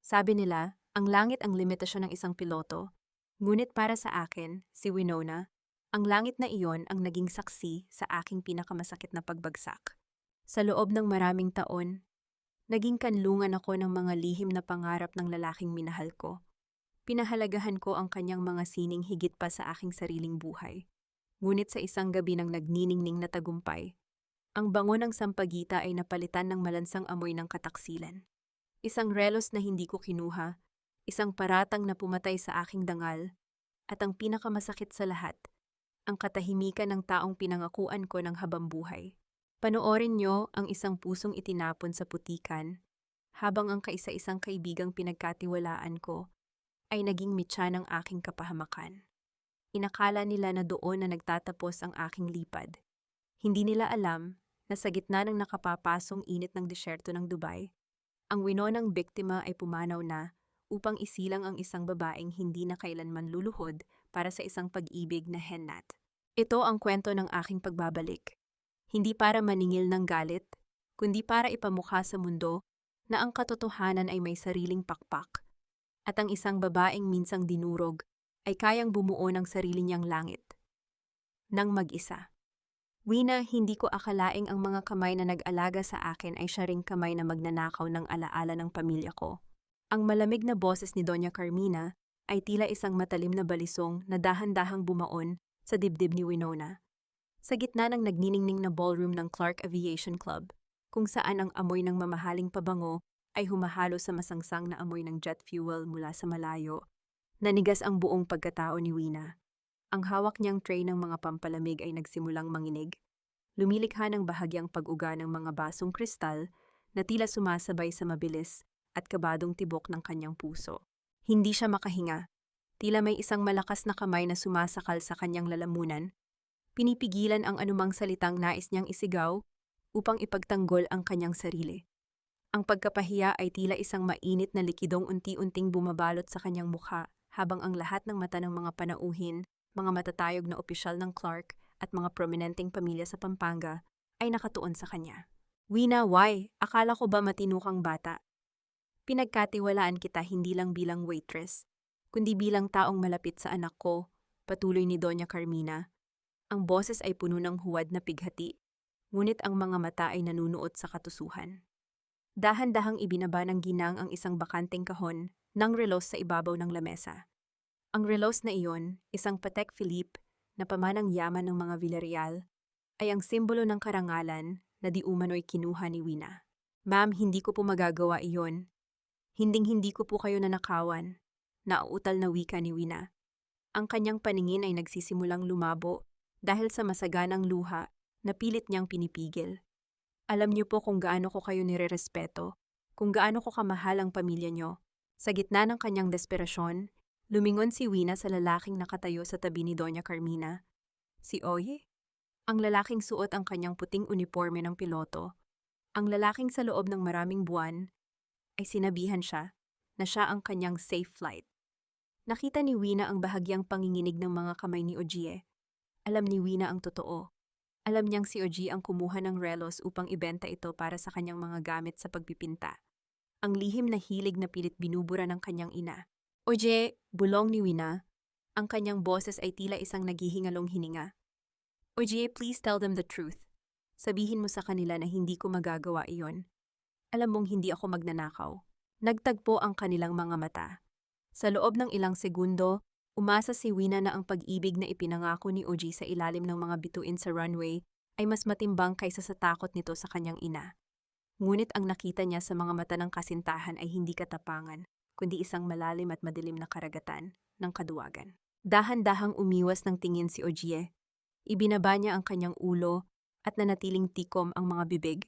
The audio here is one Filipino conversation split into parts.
Sabi nila, ang langit ang limitasyon ng isang piloto. Ngunit para sa akin, si Winona, ang langit na iyon ang naging saksi sa aking pinakamasakit na pagbagsak. Sa loob ng maraming taon, naging kanlungan ako ng mga lihim na pangarap ng lalaking minahal ko. Pinahalagahan ko ang kanyang mga sining higit pa sa aking sariling buhay. Ngunit sa isang gabi ng nagniningning na tagumpay, ang bango ng sampagita ay napalitan ng malansang amoy ng kataksilan. Isang relos na hindi ko kinuha, isang paratang na pumatay sa aking dangal, at ang pinakamasakit sa lahat, ang katahimikan ng taong pinangakuan ko ng habambuhay. Panoorin niyo ang isang pusong itinapon sa putikan, habang ang kaisa-isang kaibigang pinagkatiwalaan ko ay naging mitya ng aking kapahamakan. Inakala nila na doon na nagtatapos ang aking lipad. Hindi nila alam na sa gitna ng nakapapasong init ng disyerto ng Dubai, ang winonang biktima ay pumanaw na upang isilang ang isang babaeng hindi na kailanman luluhod para sa isang pag-ibig na hennat. Ito ang kwento ng aking pagbabalik. Hindi para maningil ng galit, kundi para ipamukha sa mundo na ang katotohanan ay may sariling pakpak at ang isang babaeng minsang dinurog ay kayang bumuo ng sarili niyang langit. Nang mag-isa. Wina, hindi ko akalaing ang mga kamay na nag-alaga sa akin ay siya ring kamay na magnanakaw ng alaala ng pamilya ko. Ang malamig na boses ni Doña Carmina ay tila isang matalim na balisong na dahan-dahang bumaon sa dibdib ni Winona. Sa gitna ng nagniningning na ballroom ng Clark Aviation Club, kung saan ang amoy ng mamahaling pabango ay humahalo sa masangsang na amoy ng jet fuel mula sa malayo, nanigas ang buong pagkatao ni Wina. Ang hawak niyang tray ng mga pampalamig ay nagsimulang manginig. Lumilikha ng bahagyang pag-uga ng mga basong kristal na tila sumasabay sa mabilis at kabadong tibok ng kanyang puso. Hindi siya makahinga. Tila may isang malakas na kamay na sumasakal sa kanyang lalamunan. Pinipigilan ang anumang salitang nais niyang isigaw upang ipagtanggol ang kanyang sarili. Ang pagkapahiya ay tila isang mainit na likidong unti-unting bumabalot sa kanyang mukha habang ang lahat ng mata ng mga panauhin, mga matatayog na opisyal ng Clark at mga prominenteng pamilya sa Pampanga ay nakatuon sa kanya. Wina, why? Akala ko ba matinukang bata? Pinagkatiwalaan kita hindi lang bilang waitress, kundi bilang taong malapit sa anak ko, patuloy ni Doña Carmina. Ang boses ay puno ng huwad na pighati, ngunit ang mga mata ay nanunuot sa katusuhan. Dahan-dahang ibinaba ng ginang ang isang bakanteng kahon ng relos sa ibabaw ng lamesa. Ang relos na iyon, isang Patek Philippe na pamanang yaman ng mga Villarreal, ay ang simbolo ng karangalan na di umano'y kinuha ni Wina. Ma'am, hindi ko po magagawa iyon. Hinding-hindi ko po kayo nanakawan. Nauutal na wika ni Wina. Ang kanyang paningin ay nagsisimulang lumabo dahil sa masaganang luha na pilit niyang pinipigil. Alam niyo po kung gaano ko kayo nirerespeto, kung gaano ko kamahal ang pamilya niyo. Sa gitna ng kanyang desperasyon, lumingon si Wina sa lalaking nakatayo sa tabi ni Doña Carmina. Si Oye? Ang lalaking suot ang kanyang puting uniforme ng piloto. Ang lalaking sa loob ng maraming buwan ay sinabihan siya na siya ang kanyang safe flight. Nakita ni Wina ang bahagyang panginginig ng mga kamay ni Ogie. Alam ni Wina ang totoo. Alam niyang si Ogie ang kumuha ng relos upang ibenta ito para sa kanyang mga gamit sa pagpipinta. Ang lihim na hilig na pilit binubura ng kanyang ina. Ogie, bulong ni Wina. Ang kanyang boses ay tila isang naghihingalong hininga. Ogie, please tell them the truth. Sabihin mo sa kanila na hindi ko magagawa iyon. Alam mong hindi ako magnanakaw. Nagtagpo ang kanilang mga mata. Sa loob ng ilang segundo, umasa si Wina na ang pag-ibig na ipinangako ni Ogie sa ilalim ng mga bituin sa runway ay mas matimbang kaysa sa takot nito sa kanyang ina. Ngunit ang nakita niya sa mga mata ng kasintahan ay hindi katapangan, kundi isang malalim at madilim na karagatan ng kaduwagan. Dahan-dahang umiwas ng tingin si Ogie. Ibinaba niya ang kanyang ulo at nanatiling tikom ang mga bibig.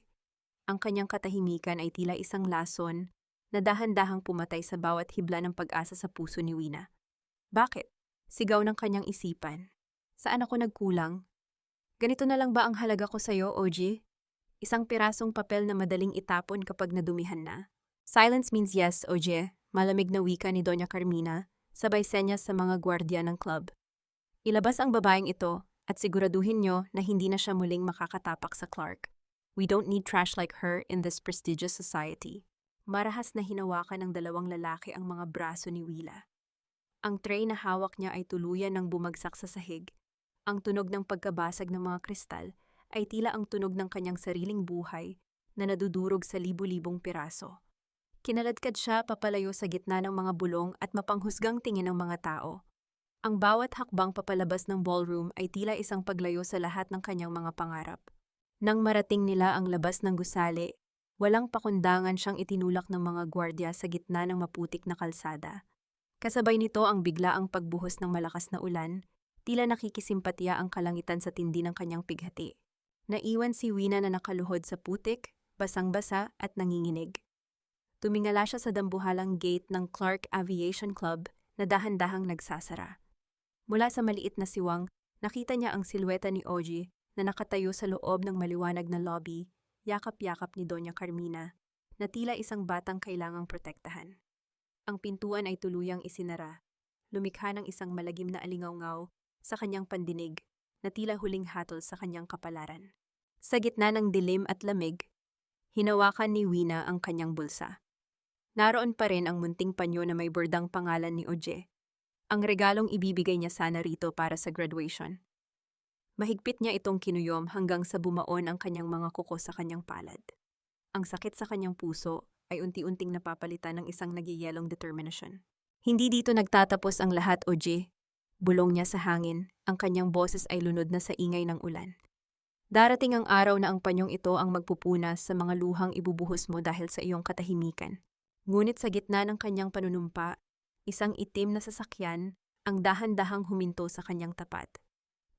Ang kanyang katahimikan ay tila isang lason na dahan-dahang pumatay sa bawat hibla ng pag-asa sa puso ni Wina. Bakit? Sigaw ng kanyang isipan. Saan ako nagkulang? Ganito na lang ba ang halaga ko sa'yo, Ogie? Isang pirasong papel na madaling itapon kapag nadumihan na. Silence means yes, Ogie. Malamig na wika ni Doña Carmina, sabay senyas sa mga gwardiya ng club. Ilabas ang babaeng ito at siguraduhin niyo na hindi na siya muling makakatapak sa Clark. We don't need trash like her in this prestigious society. Marahas na hinawakan ng dalawang lalaki ang mga braso ni Willa. Ang tray na hawak niya ay tuluyan ng bumagsak sa sahig. Ang tunog ng pagkabasag ng mga kristal ay tila ang tunog ng kanyang sariling buhay na nadudurog sa libu-libong piraso. Kinaladkad siya papalayo sa gitna ng mga bulong at mapanghusgang tingin ng mga tao. Ang bawat hakbang papalabas ng ballroom ay tila isang paglayo sa lahat ng kanyang mga pangarap. Nang marating nila ang labas ng gusali, walang pakundangan siyang itinulak ng mga gwardya sa gitna ng maputik na kalsada. Kasabay nito ang biglaang pagbuhos ng malakas na ulan, tila nakikisimpatya ang kalangitan sa tindi ng kanyang pighati. Naiwan si Wina na nakaluhod sa putik, basang-basa at nanginginig. Tumingala siya sa dambuhalang gate ng Clark Aviation Club na dahan-dahang nagsasara. Mula sa maliit na siwang, nakita niya ang silweta ni Oji na nakatayo sa loob ng maliwanag na lobby, yakap-yakap ni Doña Carmina, na tila isang batang kailangang protektahan. Ang pintuan ay tuluyang isinara, lumikha ng isang malagim na alingawngaw sa kanyang pandinig na tila huling hatol sa kanyang kapalaran. Sa gitna ng dilim at lamig, hinawakan ni Wina ang kanyang bulsa. Naroon pa rin ang munting panyo na may bordang pangalan ni Oje. Ang regalong ibibigay niya sana rito para sa graduation. Mahigpit niya itong kinuyom hanggang sa bumaon ang kanyang mga kuko sa kanyang palad. Ang sakit sa kanyang puso ay unti-unting napapalitan ng isang nagyayelong determinasyon. Hindi dito nagtatapos ang lahat, Oje. Bulong niya sa hangin, ang kanyang boses ay lunod na sa ingay ng ulan. Darating ang araw na ang panyong ito ang magpupunas sa mga luhang ibubuhos mo dahil sa iyong katahimikan. Ngunit sa gitna ng kanyang panunumpa, isang itim na sasakyan ang dahan-dahang huminto sa kanyang tapat.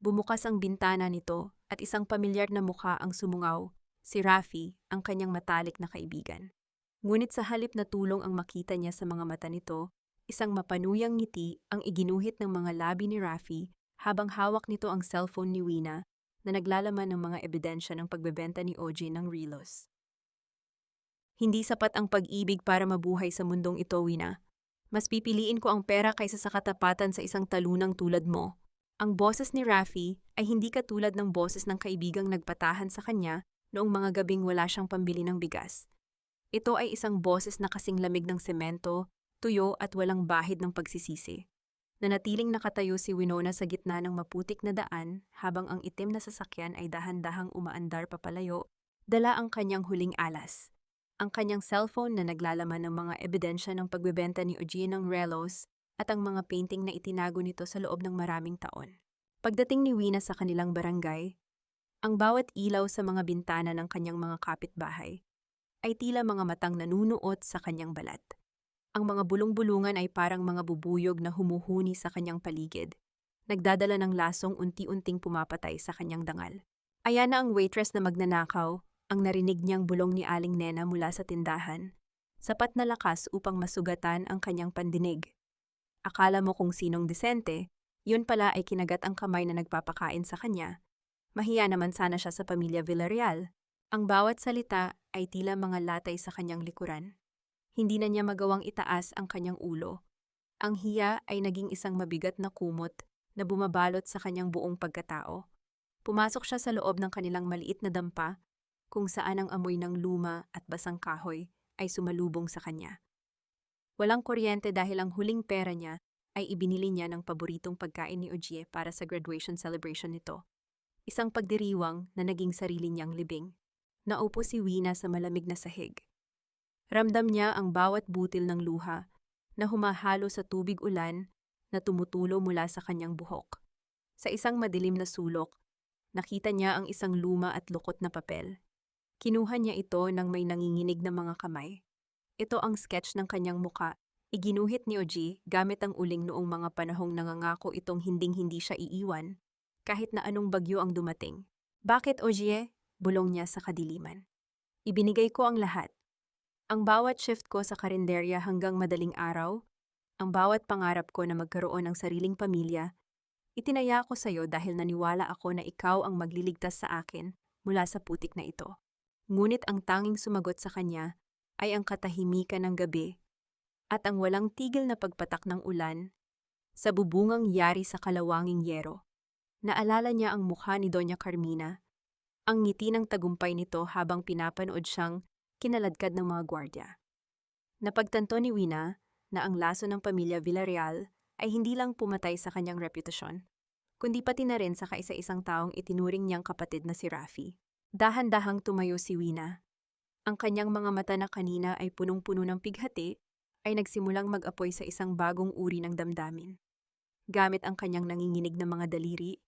Bumukas ang bintana nito at isang pamilyar na mukha ang sumungaw, si Rafi, ang kanyang matalik na kaibigan. Ngunit sa halip na tulong ang makita niya sa mga mata nito, isang mapanuyang ngiti ang iginuhit ng mga labi ni Rafi habang hawak nito ang cellphone ni Wina na naglalaman ng mga ebidensya ng pagbebenta ni Oji ng relos. Hindi sapat ang pag-ibig para mabuhay sa mundong ito, Wina. Mas pipiliin ko ang pera kaysa sa katapatan sa isang talunang tulad mo. Ang boses ni Rafi ay hindi katulad ng boses ng kaibigang nagpatahan sa kanya noong mga gabing wala siyang pambili ng bigas. Ito ay isang boses na kasing lamig ng semento, tuyo at walang bahid ng pagsisisi. Nanatiling nakatayo si Winona sa gitna ng maputik na daan habang ang itim na sasakyan ay dahan-dahang umaandar papalayo, dala ang kanyang huling alas. Ang kanyang cellphone na naglalaman ng mga ebidensya ng pagbebenta ni Oji ng relos at ang mga painting na itinago nito sa loob ng maraming taon. Pagdating ni Wina sa kanilang barangay, ang bawat ilaw sa mga bintana ng kanyang mga kapitbahay ay tila mga matang nanunuot sa kanyang balat. Ang mga bulong-bulungan ay parang mga bubuyog na humuhuni sa kanyang paligid, nagdadala ng lasong unti-unting pumapatay sa kanyang dangal. Aya na ang waitress na magnanakaw, ang narinig niyang bulong ni Aling Nena mula sa tindahan, sapat na lakas upang masugatan ang kanyang pandinig. Akala mo kung sinong disente, yun pala ay kinagat ang kamay na nagpapakain sa kanya. Mahiya naman sana siya sa pamilya Villarreal. Ang bawat salita ay tila mga latay sa kanyang likuran. Hindi na niya magawang itaas ang kanyang ulo. Ang hiya ay naging isang mabigat na kumot na bumabalot sa kanyang buong pagkatao. Pumasok siya sa loob ng kanilang maliit na dampa, kung saan ang amoy ng luma at basang kahoy ay sumalubong sa kanya. Walang kuryente dahil ang huling pera niya ay ibinili niya ng paboritong pagkain ni Ojie para sa graduation celebration nito. Isang pagdiriwang na naging sarili niyang libing. Naupo si Wina sa malamig na sahig. Ramdam niya ang bawat butil ng luha na humahalo sa tubig ulan na tumutulo mula sa kanyang buhok. Sa isang madilim na sulok, nakita niya ang isang luma at lukot na papel. Kinuha niya ito ng may nanginginig na mga kamay. Ito ang sketch ng kanyang muka. Iginuhit ni Oji gamit ang uling noong mga panahong nangangako itong hinding-hindi siya iiwan, kahit na anong bagyo ang dumating. Bakit, Oji? Bulong niya sa kadiliman. Ibinigay ko ang lahat. Ang bawat shift ko sa karinderya hanggang madaling araw, ang bawat pangarap ko na magkaroon ng sariling pamilya, itinaya ko sa iyo dahil naniwala ako na ikaw ang magliligtas sa akin mula sa putik na ito. Ngunit ang tanging sumagot sa kanya ay ang katahimikan ng gabi at ang walang tigil na pagpatak ng ulan sa bubungang yari sa kalawanging yero. Naalala niya ang mukha ni Doña Carmina, ang ngiti ng tagumpay nito habang pinapanood siyang kinaladkad ng mga gwardya. Napagtanto ni Wina na ang laso ng pamilya Villarreal ay hindi lang pumatay sa kanyang reputasyon, kundi pati na rin sa kaisa-isang taong itinuring niyang kapatid na si Rafi. Dahan-dahang tumayo si Wina. Ang kanyang mga mata na kanina ay punong-puno ng pighati ay nagsimulang mag-apoy sa isang bagong uri ng damdamin. Gamit ang kanyang nanginginig na mga daliri,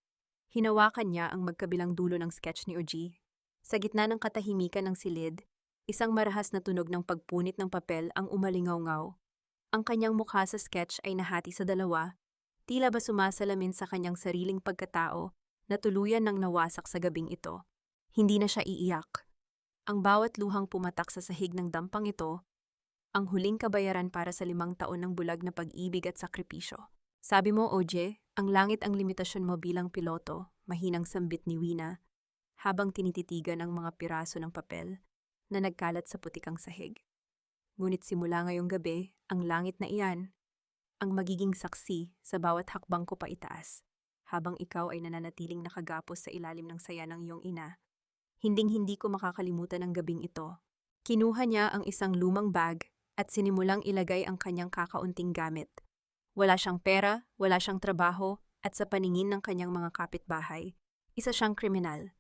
hinawakan niya ang magkabilang dulo ng sketch ni Oji. Sa gitna ng katahimikan ng silid, isang marahas na tunog ng pagpunit ng papel ang umalingaw-ngaw. Ang kanyang mukha sa sketch ay nahati sa dalawa, tila ba sumasalamin sa kanyang sariling pagkatao na tuluyan ng nawasak sa gabing ito. Hindi na siya iiyak. Ang bawat luhang pumatak sa sahig ng dampang ito, ang huling kabayaran para sa 5 taon ng bulag na pag-ibig at sakripisyo. Sabi mo, Oje, ang langit ang limitasyon mo bilang piloto, mahinang sambit ni Wina, habang tinititigan ang mga piraso ng papel na nagkalat sa putikang sahig. Ngunit simula ngayong gabi, ang langit na iyan, ang magiging saksi sa bawat hakbang ko pa itaas, habang ikaw ay nananatiling nakagapos sa ilalim ng saya ng iyong ina. Hinding-hindi ko makakalimutan ang gabing ito. Kinuha niya ang isang lumang bag at sinimulang ilagay ang kanyang kakaunting gamit. Wala siyang pera, wala siyang trabaho, at sa paningin ng kanyang mga kapitbahay, isa siyang kriminal.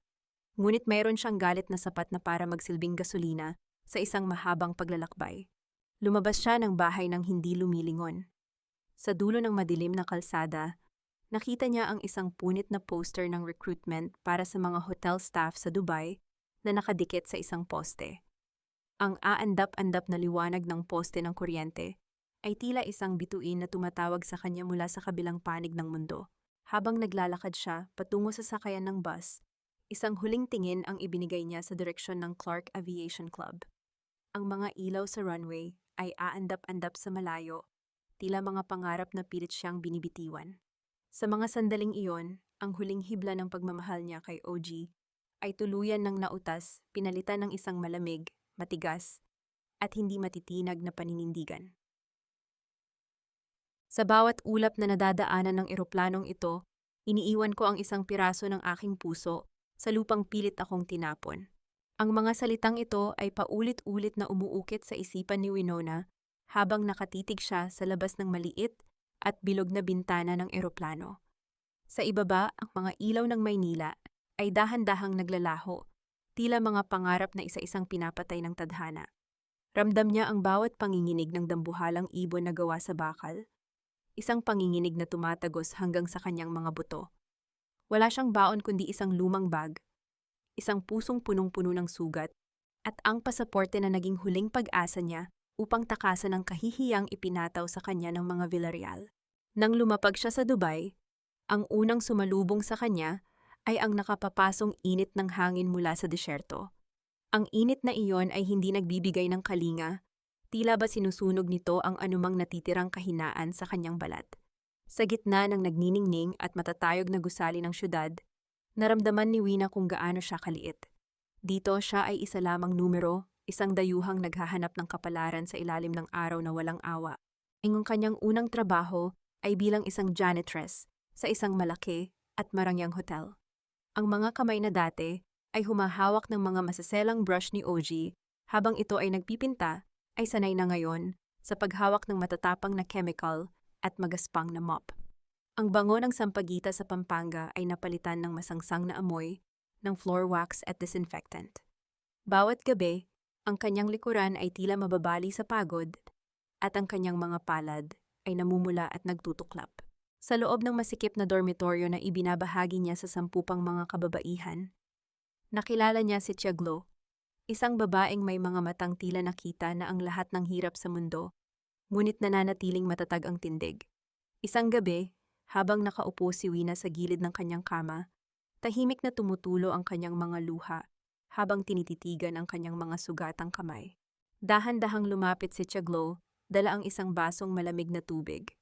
Ngunit mayroon siyang galit na sapat na para magsilbing gasolina sa isang mahabang paglalakbay. Lumabas siya ng bahay nang hindi lumilingon. Sa dulo ng madilim na kalsada, nakita niya ang isang punit na poster ng recruitment para sa mga hotel staff sa Dubai na nakadikit sa isang poste. Ang aandap-andap na liwanag ng poste ng kuryente ay tila isang bituin na tumatawag sa kanya mula sa kabilang panig ng mundo. Habang naglalakad siya patungo sa sakayan ng bus, isang huling tingin ang ibinigay niya sa direksyon ng Clark Aviation Club. Ang mga ilaw sa runway ay aandap-andap sa malayo, tila mga pangarap na pilit siyang binibitiwan. Sa mga sandaling iyon, ang huling hibla ng pagmamahal niya kay OG ay tuluyan ng nautas, pinalitan ng isang malamig, matigas, at hindi matitinag na paninindigan. Sa bawat ulap na nadadaanan ng eroplanong ito, iniiwan ko ang isang piraso ng aking puso sa lupang pilit akong tinapon. Ang mga salitang ito ay paulit-ulit na umuukit sa isipan ni Winona habang nakatitig siya sa labas ng maliit at bilog na bintana ng eroplano. Sa ibaba, ang mga ilaw ng Maynila ay dahan-dahang naglalaho, tila mga pangarap na isa-isang pinapatay ng tadhana. Ramdam niya ang bawat panginginig ng dambuhalang ibon na gawa sa bakal, isang panginginig na tumatagos hanggang sa kanyang mga buto. Wala siyang baon kundi isang lumang bag, isang pusong punong-puno ng sugat, at ang pasaporte na naging huling pag-asa niya upang takasan ang kahihiyang ipinataw sa kanya ng mga Villarreal. Nang lumapag siya sa Dubai, ang unang sumalubong sa kanya ay ang nakapapasong init ng hangin mula sa disyerto. Ang init na iyon ay hindi nagbibigay ng kalinga, tila ba sinusunog nito ang anumang natitirang kahinaan sa kanyang balat. Sa gitna ng nagniningning at matatayog na gusali ng syudad, naramdaman ni Wina kung gaano siya kaliit. Dito siya ay isa lamang numero, isang dayuhang naghahanap ng kapalaran sa ilalim ng araw na walang awa. Ang kanyang unang trabaho ay bilang isang janitress sa isang malaki at marangyang hotel. Ang mga kamay na dati ay humahawak ng mga masaselang brush ni OG habang ito ay nagpipinta, ay sanay na ngayon sa paghawak ng matatapang na chemical at magaspang na mop. Ang bango ng sampagita sa Pampanga ay napalitan ng masangsang na amoy ng floor wax at disinfectant. Bawat gabi, ang kanyang likuran ay tila mababali sa pagod at ang kanyang mga palad ay namumula at nagtutuklap. Sa loob ng masikip na dormitoryo na ibinabahagi niya sa 10 pang mga kababaihan, nakilala niya si Tiaglo, isang babaeng may mga matang tila nakita na ang lahat ng hirap sa mundo, ngunit nananatiling matatag ang tindig. Isang gabi, habang nakaupo si Wina sa gilid ng kanyang kama, tahimik na tumutulo ang kanyang mga luha habang tinititigan ang kanyang mga sugatang kamay. Dahan-dahang lumapit si Tiaglo, dala ang isang basong malamig na tubig.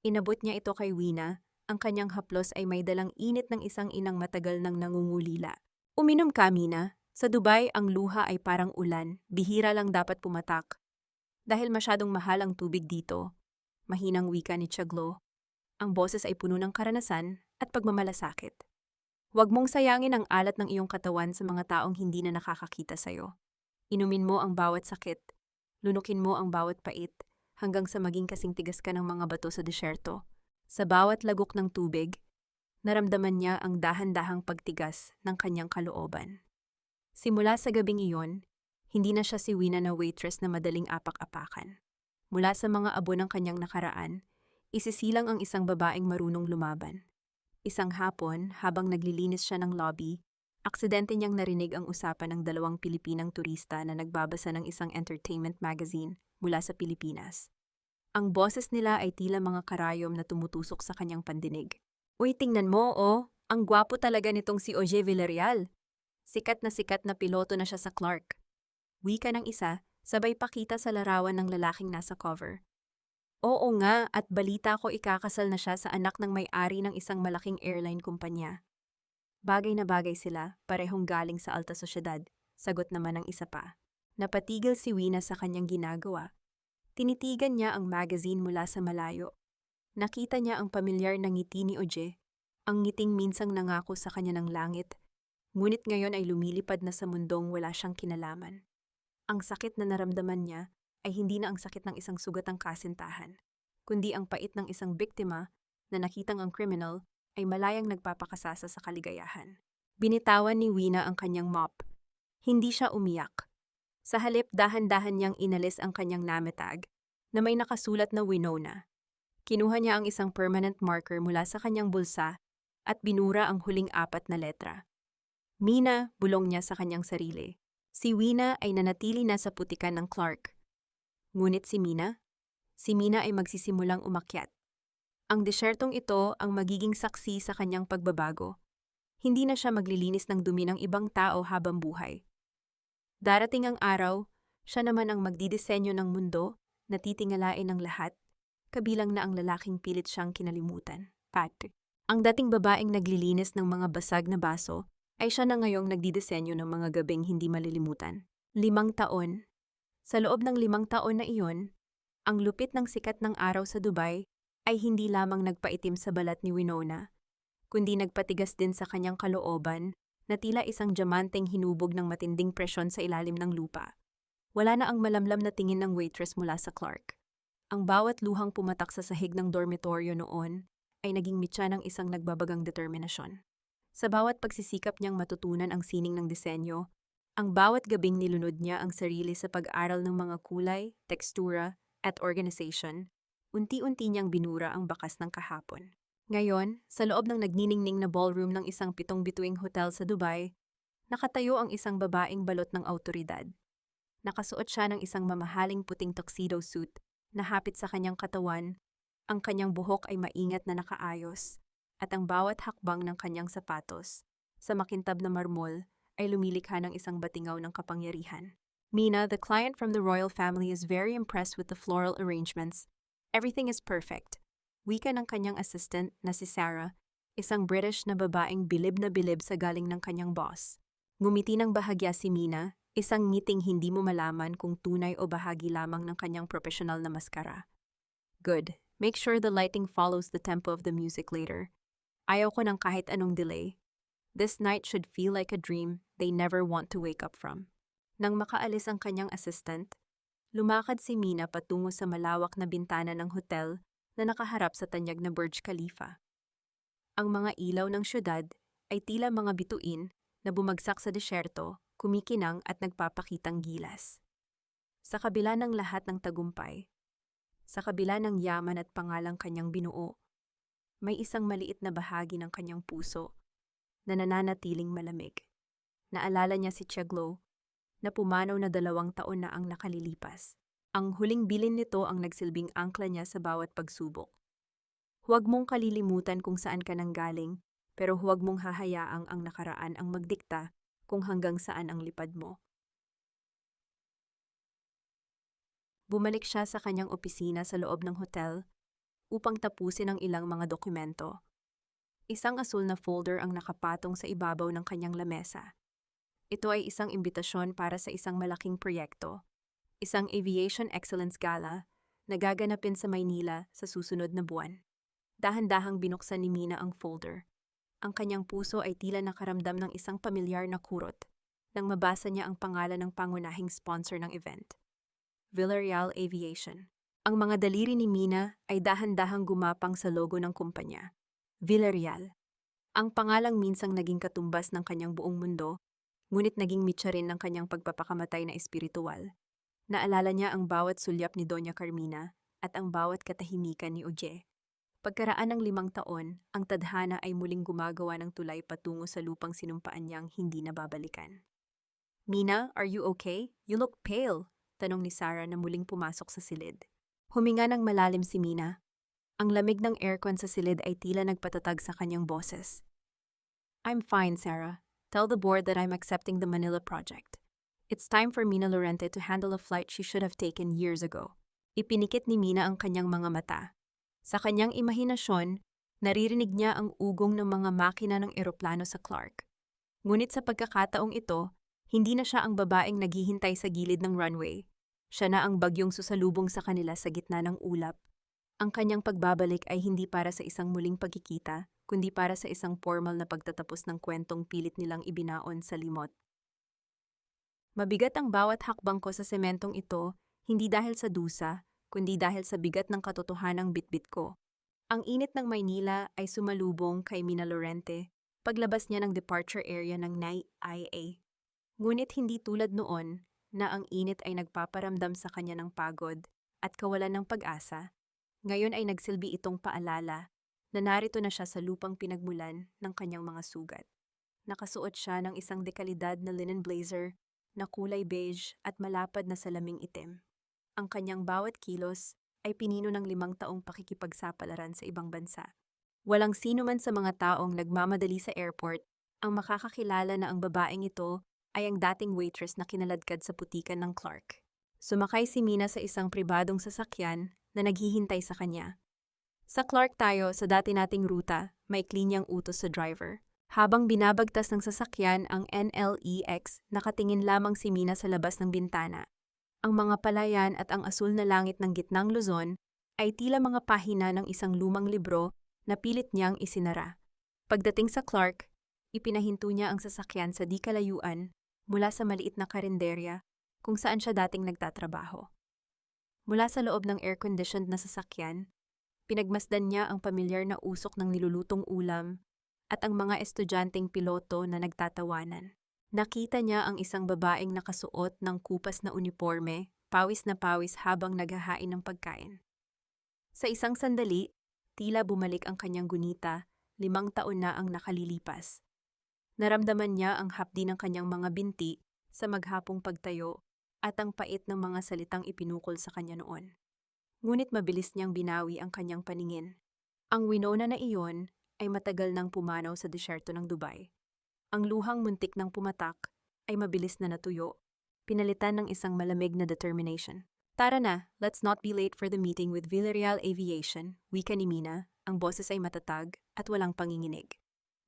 Inabot niya ito kay Wina, ang kanyang haplos ay may dalang init ng isang inang matagal nang nangungulila. Uminom ka, Mina. Sa Dubai, ang luha ay parang ulan, bihira lang dapat pumatak. Dahil masyadong mahal ang tubig dito, mahinang wika ni Tiaglo. Ang boses ay puno ng karanasan at pagmamalasakit. Huwag mong sayangin ang alat ng iyong katawan sa mga taong hindi na nakakakita sa'yo. Inumin mo ang bawat sakit Lunukin mo ang bawat pait hanggang sa maging kasing tigas ka ng mga bato sa disyerto. Sa bawat lagok ng tubig, naramdaman niya ang dahan-dahang pagtigas ng kanyang kalooban. Simula sa gabing iyon, hindi na siya si Wina na waitress na madaling apak-apakan. Mula sa mga abo ng kanyang nakaraan, isisilang ang isang babaeng marunong lumaban. Isang hapon, habang naglilinis siya ng lobby, aksidente niyang narinig ang usapan ng dalawang Pilipinang turista na nagbabasa ng isang entertainment magazine mula sa Pilipinas. Ang boses nila ay tila mga karayom na tumutusok sa kanyang pandinig. Uy, tingnan mo, oh! Ang gwapo talaga nitong si Oje Villarreal. Sikat na piloto na siya sa Clark. Wika ng isa, sabay pakita sa larawan ng lalaking nasa cover. Oo nga, at balita ko ikakasal na siya sa anak ng may-ari ng isang malaking airline kumpanya. Bagay na bagay sila, parehong galing sa alta sosyedad, sagot naman ng isa pa. Napatigil si Wina sa kanyang ginagawa. Tinitigan niya ang magazine mula sa malayo. Nakita niya ang pamilyar na ngiti ni Oje, ang ngiting minsang nangako sa kanya ng langit, ngunit ngayon ay lumilipad na sa mundong wala siyang kinalaman. Ang sakit na naramdaman niya ay hindi na ang sakit ng isang sugatang kasintahan, kundi ang pait ng isang biktima na nakitang ang kriminal ay malayang nagpapakasasa sa kaligayahan. Binitawan ni Wina ang kanyang mop. Hindi siya umiyak. Sa halip, dahan-dahan niyang inalis ang kanyang name tag na may nakasulat na Winona. Kinuha niya ang isang permanent marker mula sa kanyang bulsa at binura ang huling 4 na letra. Mina, bulong niya sa kanyang sarili. Si Wina ay nanatili na sa putikan ng Clark. Ngunit si Mina ay magsisimulang umakyat. Ang desyertong ito ang magiging saksi sa kanyang pagbabago. Hindi na siya maglilinis ng dumi ng ibang tao habang buhay. Darating ang araw, siya naman ang magdidisenyo ng mundo na titingalain ng lahat, kabilang na ang lalaking pilit siyang kinalimutan, Pat. Ang dating babaeng naglilinis ng mga basag na baso ay siya na ngayong nagdidisenyo ng mga gabing hindi malilimutan. 5 taon. Sa loob ng 5 taon na iyon, ang lupit ng sikat ng araw sa Dubai ay hindi lamang nagpaitim sa balat ni Winona, kundi nagpatigas din sa kanyang kalooban na tila isang diamanteng hinubog ng matinding presyon sa ilalim ng lupa. Wala na ang malamlam na tingin ng waitress mula sa Clark. Ang bawat luhang pumatak sa sahig ng dormitoryo noon ay naging mitya ng isang nagbabagang determinasyon. Sa bawat pagsisikap niyang matutunan ang sining ng disenyo, ang bawat gabing nilunod niya ang sarili sa pag-aral ng mga kulay, tekstura, at organization, unti-unti niyang binura ang bakas ng kahapon. Ngayon, sa loob ng nagniningning na ballroom ng isang 7 bituing hotel sa Dubai, nakatayo ang isang babaeng balot ng awtoridad. Nakasuot siya ng isang mamahaling puting tuxedo suit na hapit sa kanyang katawan, ang kanyang buhok ay maingat na nakaayos, at ang bawat hakbang ng kanyang sapatos, sa makintab na marmol, ay lumilikha ng isang batingaw ng kapangyarihan. Mina, the client from the royal family, is very impressed with the floral arrangements. Everything is perfect. Wika ng kanyang assistant na si Sarah, isang British na babaeng bilib na bilib sa galing ng kanyang boss. Ngumiti ng bahagya si Mina, isang ngiting hindi mo malaman kung tunay o bahagi lamang ng kanyang profesional na maskara. Good. Make sure the lighting follows the tempo of the music later. Ayaw ko ng kahit anong delay. This night should feel like a dream they never want to wake up from. Nang makaalis ang kanyang assistant, lumakad si Mina patungo sa malawak na bintana ng hotel na nakaharap sa tanyag na Burj Khalifa. Ang mga ilaw ng syudad ay tila mga bituin na bumagsak sa disyerto, kumikinang at nagpapakitang gilas. Sa kabila ng lahat ng tagumpay, sa kabila ng yaman at pangalang kanyang binuo, may isang maliit na bahagi ng kanyang puso na nananatiling malamig. Naalala niya si Cheglo na pumanaw na 2 taon na ang nakalilipas. Ang huling bilin nito ang nagsilbing angkla niya sa bawat pagsubok. Huwag mong kalilimutan kung saan ka nanggaling, pero huwag mong hahayaang ang nakaraan ang magdikta kung hanggang saan ang lipad mo. Bumalik siya sa kanyang opisina sa loob ng hotel upang tapusin ang ilang mga dokumento. Isang asul na folder ang nakapatong sa ibabaw ng kanyang lamesa. Ito ay isang imbitasyon para sa isang malaking proyekto, isang Aviation Excellence Gala na gaganapin sa Maynila sa susunod na buwan. Dahan-dahang binuksan ni Mina ang folder. Ang kanyang puso ay tila nakaramdam ng isang pamilyar na kurot nang mabasa niya ang pangalan ng pangunahing sponsor ng event. Villarreal Aviation. Ang mga daliri ni Mina ay dahan-dahang gumapang sa logo ng kumpanya. Villarreal. Ang pangalang minsang naging katumbas ng kanyang buong mundo, ngunit naging mitya rin ng kanyang pagpapakamatay na espiritual. Naalala niya ang bawat sulyap ni Doña Carmina at ang bawat katahimikan ni Oje. Pagkaraan ng 5 taon, ang tadhana ay muling gumagawa ng tulay patungo sa lupang sinumpaan niyang hindi nababalikan. "Mina, are you okay? You look pale," tanong ni Sarah na muling pumasok sa silid. Huminga ng malalim si Mina. Ang lamig ng aircon sa silid ay tila nagpatatag sa kanyang boses. "I'm fine, Sarah. Tell the board that I'm accepting the Manila project. It's time for Mina Lorente to handle a flight she should have taken years ago." Ipinikit ni Mina ang kanyang mga mata. Sa kanyang imahinasyon, naririnig niya ang ugong ng mga makina ng eroplano sa Clark. Ngunit sa pagkakataong ito, hindi na siya ang babaeng naghihintay sa gilid ng runway. Siya na ang bagyong susalubong sa kanila sa gitna ng ulap. Ang kanyang pagbabalik ay hindi para sa isang muling pagkikita, kundi para sa isang formal na pagtatapos ng kwentong pilit nilang ibinaon sa limot. Mabigat ang bawat hakbang ko sa sementong ito, hindi dahil sa dusa, kundi dahil sa bigat ng katotohanang bitbit ko. Ang init ng Maynila ay sumalubong kay Mina Lorente paglabas niya ng departure area ng NAIA. Ngunit hindi tulad noon na ang init ay nagpaparamdam sa kanya ng pagod at kawalan ng pag-asa. Ngayon ay nagsilbi itong paalala na narito na siya sa lupang pinagmulan ng kanyang mga sugat. Nakasuot siya ng isang dekalidad na linen blazer na kulay beige at malapad na salaming itim. Ang kanyang bawat kilos ay pinino ng 5 taong pakikipagsapalaran sa ibang bansa. Walang sino man sa mga taong nagmamadali sa airport ang makakakilala na ang babaeng ito ay ang dating waitress na kinaladkad sa putikan ng Clark. Sumakay si Mina sa isang pribadong sasakyan na naghihintay sa kanya. "Sa Clark tayo sa dati nating ruta," may niyang utos sa driver. Habang binabagtas ng sasakyan ang NLEX, nakatingin lamang si Mina sa labas ng bintana. Ang mga palayan at ang asul na langit ng gitnang Luzon ay tila mga pahina ng isang lumang libro na pilit niyang isinara. Pagdating sa Clark, ipinahinto niya ang sasakyan sa di kalayuan mula sa maliit na karinderya kung saan siya dating nagtatrabaho. Mula sa loob ng air-conditioned na sasakyan, pinagmasdan niya ang pamilyar na usok ng nilulutong ulam at ang mga estudyanteng piloto na nagtatawanan. Nakita niya ang isang babaeng nakasuot ng kupas na uniforme, pawis na pawis habang naghahain ng pagkain. Sa isang sandali, tila bumalik ang kanyang gunita, 5 taon na ang nakalilipas. Naramdaman niya ang hapdi ng kanyang mga binti sa maghapong pagtayo at ang pait ng mga salitang ipinukol sa kanya noon. Ngunit mabilis niyang binawi ang kanyang paningin. Ang Winona na iyon ay matagal nang pumanaw sa disyerto ng Dubai. Ang luhang muntik ng pumatak ay mabilis na natuyo, pinalitan ng isang malamig na determination. "Tara na, let's not be late for the meeting with Villarreal Aviation," wika ni Mina, ang boses ay matatag at walang panginginig.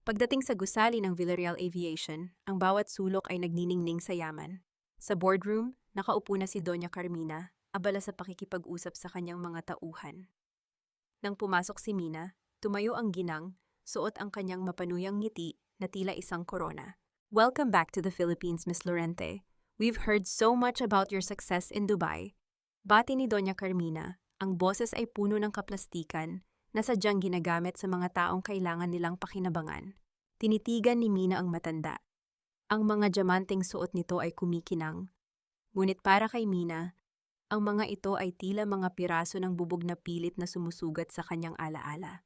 Pagdating sa gusali ng Villarreal Aviation, ang bawat sulok ay nagniningning sa yaman. Sa boardroom, nakaupo na si Doña Carmina, abala sa pakikipag-usap sa kanyang mga tauhan. Nang pumasok si Mina, tumayo ang ginang, suot ang kanyang mapanuyang ngiti na tila isang korona. "Welcome back to the Philippines, Miss Lorente. We've heard so much about your success in Dubai." Bati ni Doña Carmina, ang boses ay puno ng kaplastikan na sadyang ginagamit sa mga taong kailangan nilang pakinabangan. Tinitigan ni Mina ang matanda. Ang mga diamanteng suot nito ay kumikinang. Ngunit para kay Mina, ang mga ito ay tila mga piraso ng bubog na pilit na sumusugat sa kanyang alaala.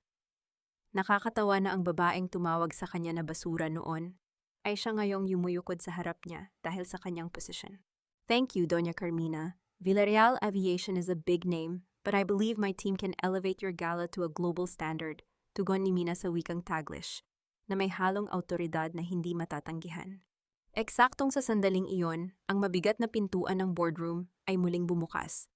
Nakakatawa na ang babaeng tumawag sa kanya na basura noon ay siya ngayong yumuyukod sa harap niya dahil sa kanyang posisyon. "Thank you, Doña Carmina. Villarreal Aviation is a big name, but I believe my team can elevate your gala to a global standard," tugon ni Mina sa wikang Taglish, na may halong autoridad na hindi matatanggihan. Eksaktong sa sandaling iyon, ang mabigat na pintuan ng boardroom ay muling bumukas.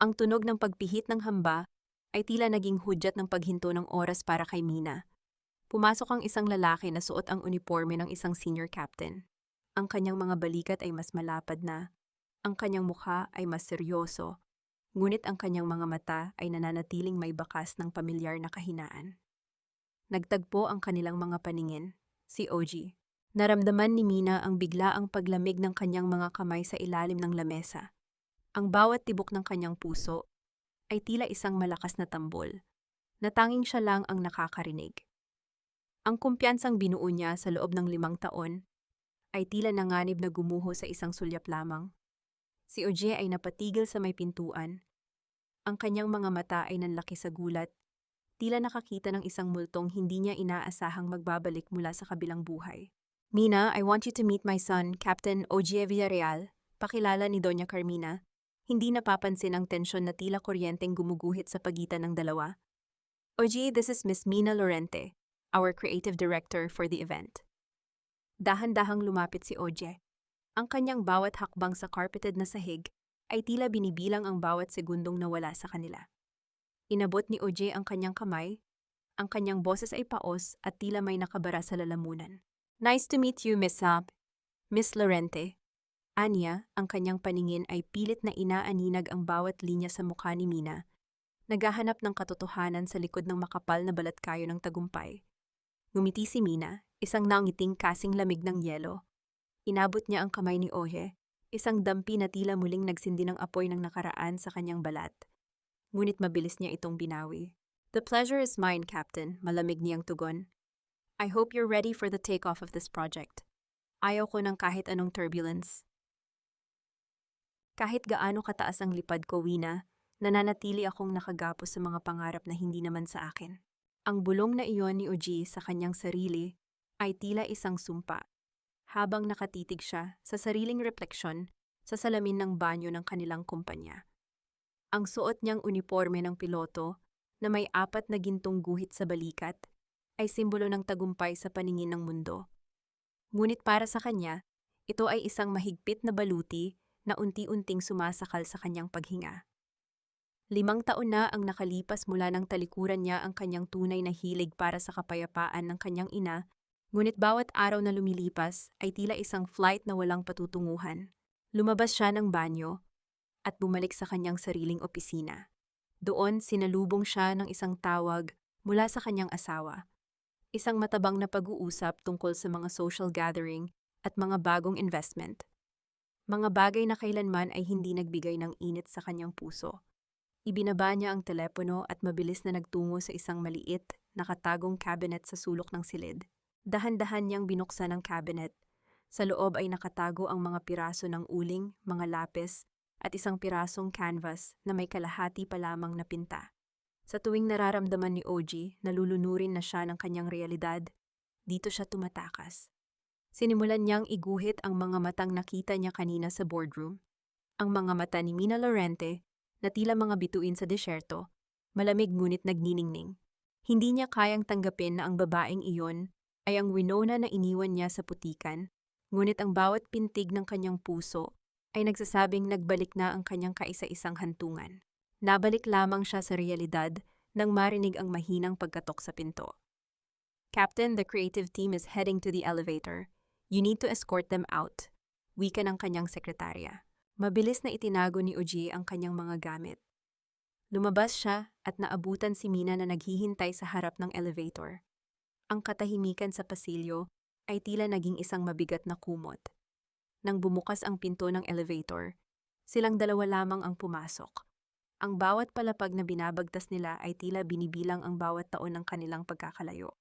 Ang tunog ng pagpihit ng hamba ay tila naging hudyat ng paghinto ng oras para kay Mina. Pumasok ang isang lalaki na suot ang uniforme ng isang senior captain. Ang kanyang mga balikat ay mas malapad na, ang kanyang mukha ay mas seryoso, ngunit ang kanyang mga mata ay nananatiling may bakas ng pamilyar na kahinaan. Nagtagpo ang kanilang mga paningin, si OG. Naramdaman ni Mina ang biglaang paglamig ng kanyang mga kamay sa ilalim ng lamesa. Ang bawat tibok ng kanyang puso ay tila isang malakas na tambol, na tanging siya lang ang nakakarinig. Ang kumpiyansang binuo niya sa loob ng 5 taon ay tila nanganib na gumuho sa isang sulyap lamang. Si Oje ay napatigil sa may pintuan. Ang kanyang mga mata ay nanlaki sa gulat, tila nakakita ng isang multong hindi niya inaasahang magbabalik mula sa kabilang buhay. "Mina, I want you to meet my son, Captain Oje Villarreal," pakilala ni Doña Carmina. Hindi napapansin ang tensyon na tila kuryenteng gumuguhit sa pagitan ng dalawa. "Oje, this is Miss Mina Lorente, our creative director for the event." Dahan-dahang lumapit si Oje. Ang kanyang bawat hakbang sa carpeted na sahig ay tila binibilang ang bawat segundong nawala sa kanila. Inabot ni Oje ang kanyang kamay, ang kanyang boses ay paos at tila may nakabara sa lalamunan. "Nice to meet you, Miss Lorente." Anya, ang kanyang paningin ay pilit na inaaninag ang bawat linya sa mukha ni Mina, naghahanap ng katotohanan sa likod ng makapal na balatkayo ng tagumpay. Ngumiti si Mina, isang nangiting kasing lamig ng yelo. Inabot niya ang kamay ni Oje, isang dampi na tila muling nagsindi ng apoy ng nakaraan sa kanyang balat. Ngunit mabilis niya itong binawi. "The pleasure is mine, Captain," malamig niyang tugon. "I hope you're ready for the takeoff of this project. Ayaw ko ng kahit anong turbulence." Kahit gaano kataas ang lipad ko, Wina, nananatili akong nakagapos sa mga pangarap na hindi naman sa akin. Ang bulong na iyon ni Oji sa kanyang sarili ay tila isang sumpa. Habang nakatitig siya sa sariling refleksyon sa salamin ng banyo ng kanilang kumpanya. Ang suot niyang uniforme ng piloto na may 4 na gintong guhit sa balikat ay simbolo ng tagumpay sa paningin ng mundo. Ngunit para sa kanya, ito ay isang mahigpit na baluti na unti-unting sumasakal sa kanyang paghinga. 5 taon na ang nakalipas mula nang talikuran niya ang kanyang tunay na hilig para sa kapayapaan ng kanyang ina, ngunit bawat araw na lumilipas ay tila isang flight na walang patutunguhan. Lumabas siya ng banyo at bumalik sa kanyang sariling opisina. Doon sinalubong siya ng isang tawag mula sa kanyang asawa. Isang matabang na pag-uusap tungkol sa mga social gathering at mga bagong investment. Mga bagay na kailanman ay hindi nagbigay ng init sa kanyang puso. Ibinaba niya ang telepono at mabilis na nagtungo sa isang maliit, nakatagong cabinet sa sulok ng silid. Dahan-dahan niyang binuksan ang cabinet. Sa loob ay nakatago ang mga piraso ng uling, mga lapis, at isang pirasong canvas na may kalahati pa lamang na pinta. Sa tuwing nararamdaman ni Oji na lulunurin na siya ng kanyang realidad, dito siya tumatakas. Sinimulan niyang iguhit ang mga matang nakita niya kanina sa boardroom. Ang mga mata ni Mina Lorente na tila mga bituin sa disyerto, malamig ngunit nagniningning. Hindi niya kayang tanggapin na ang babaeng iyon ay ang Winona na iniwan niya sa putikan, ngunit ang bawat pintig ng kanyang puso ay nagsasabing nagbalik na ang kanyang kaisa-isang hantungan. Nabalik lamang siya sa realidad nang marinig ang mahinang pagkatok sa pinto. "Captain, the creative team is heading to the elevator. You need to escort them out," wika ng kanyang sekretarya. Mabilis na itinago ni Oji ang kanyang mga gamit. Lumabas siya at naabutan si Mina na naghihintay sa harap ng elevator. Ang katahimikan sa pasilyo ay tila naging isang mabigat na kumot. Nang bumukas ang pinto ng elevator, silang dalawa lamang ang pumasok. Ang bawat palapag na binabagtas nila ay tila binibilang ang bawat taon ng kanilang pagkakalayo.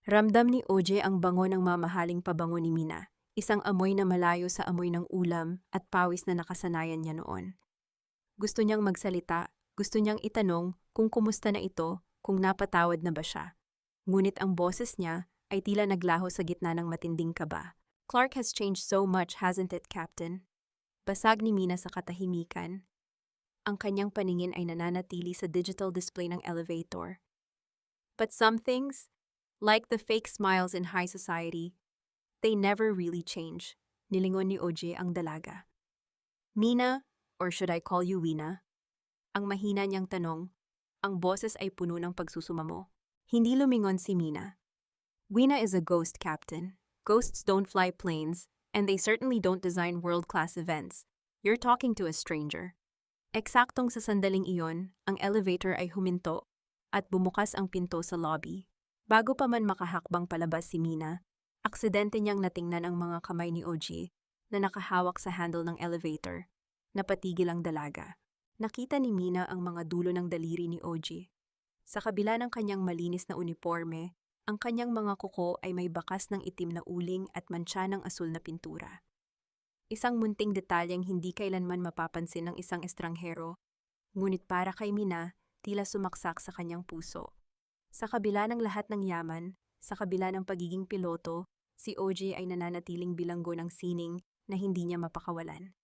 Ramdam ni Oje ang bango ng mamahaling pabango ni Mina, isang amoy na malayo sa amoy ng ulam at pawis na nakasanayan niya noon. Gusto niyang magsalita, gusto niyang itanong kung kumusta na ito, kung napatawad na ba siya. Ngunit ang boses niya ay tila naglaho sa gitna ng matinding kaba. "Clark has changed so much, hasn't it, Captain?" Basag ni Mina sa katahimikan. Ang kanyang paningin ay nananatili sa digital display ng elevator. "But some things, like the fake smiles in high society, they never really change," nilingon ni Oje ang dalaga. "Mina, or should I call you Wina?" Ang mahina niyang tanong, ang boses ay puno ng pagsusumamo. Hindi lumingon si Mina. "Wina is a ghost, Captain. Ghosts don't fly planes, and they certainly don't design world-class events. You're talking to a stranger." Eksaktong sa sandaling iyon, ang elevator ay huminto at bumukas ang pinto sa lobby. Bago pa man makahakbang palabas si Mina, aksidente niyang natingnan ang mga kamay ni Oji na nakahawak sa handle ng elevator. Napatigil ang dalaga. Nakita ni Mina ang mga dulo ng daliri ni Oji. Sa kabila ng kanyang malinis na uniforme, ang kanyang mga kuko ay may bakas ng itim na uling at mantsa ng asul na pintura. Isang munting detalyeng hindi kailanman mapapansin ng isang estranghero, ngunit para kay Mina, tila sumaksak sa kanyang puso. Sa kabila ng lahat ng yaman, sa kabila ng pagiging piloto, si OJ ay nananatiling bilanggo ng sining na hindi niya mapakawalan.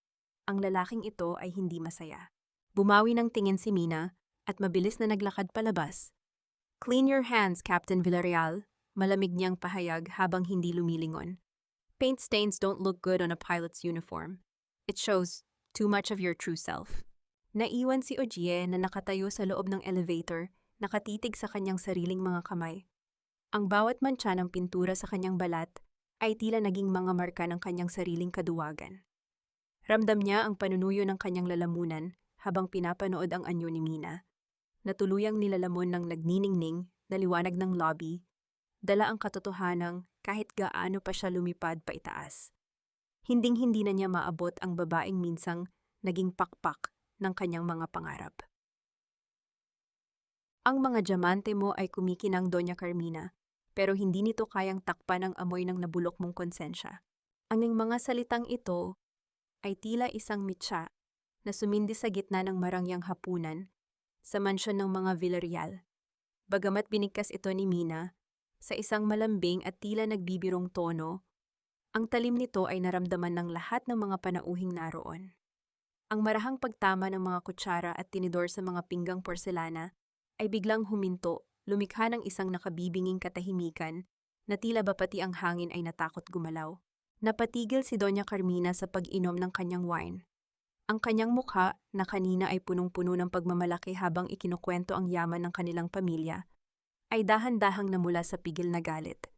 Ang lalaking ito ay hindi masaya. Bumawi ng tingin si Mina at mabilis na naglakad palabas. "Clean your hands, Captain Villarreal," malamig niyang pahayag habang hindi lumilingon. "Paint stains don't look good on a pilot's uniform. It shows too much of your true self." Naiwan si Ojie na nakatayo sa loob ng elevator, nakatitig sa kanyang sariling mga kamay. Ang bawat mantsa ng pintura sa kanyang balat ay tila naging mga marka ng kanyang sariling kaduwagan. Ramdam niya ang panunuyo ng kanyang lalamunan habang pinapanood ang anyo ni Mina. Natuluyang nilalamon ng nagniningning na liwanag ng lobby, dala ang katotohanang kahit gaano pa siya lumipad pa itaas. Hinding-hindi na niya maabot ang babaeng minsang naging pakpak ng kanyang mga pangarap. "Ang mga diamante mo ay kumikinang, Doña Carmina, pero hindi nito kayang takpan ang amoy ng nabulok mong konsensya." Ang mga salitang ito ay tila isang mitsa na sumindi sa gitna ng marangyang hapunan sa mansyon ng mga Villarreal. Bagamat binigkas ito ni Mina, sa isang malambing at tila nagbibirong tono, ang talim nito ay naramdaman ng lahat ng mga panauhing naroon. Ang marahang pagtama ng mga kutsara at tinidor sa mga pinggang porselana ay biglang huminto, lumikha ng isang nakabibinging katahimikan na tila ba pati ang hangin ay natakot gumalaw. Napatigil si Doña Carmina sa pag-inom ng kanyang wine. Ang kanyang mukha, na kanina ay punong-puno ng pagmamalaki habang ikinukwento ang yaman ng kanilang pamilya, ay dahan-dahang namula sa pigil na galit.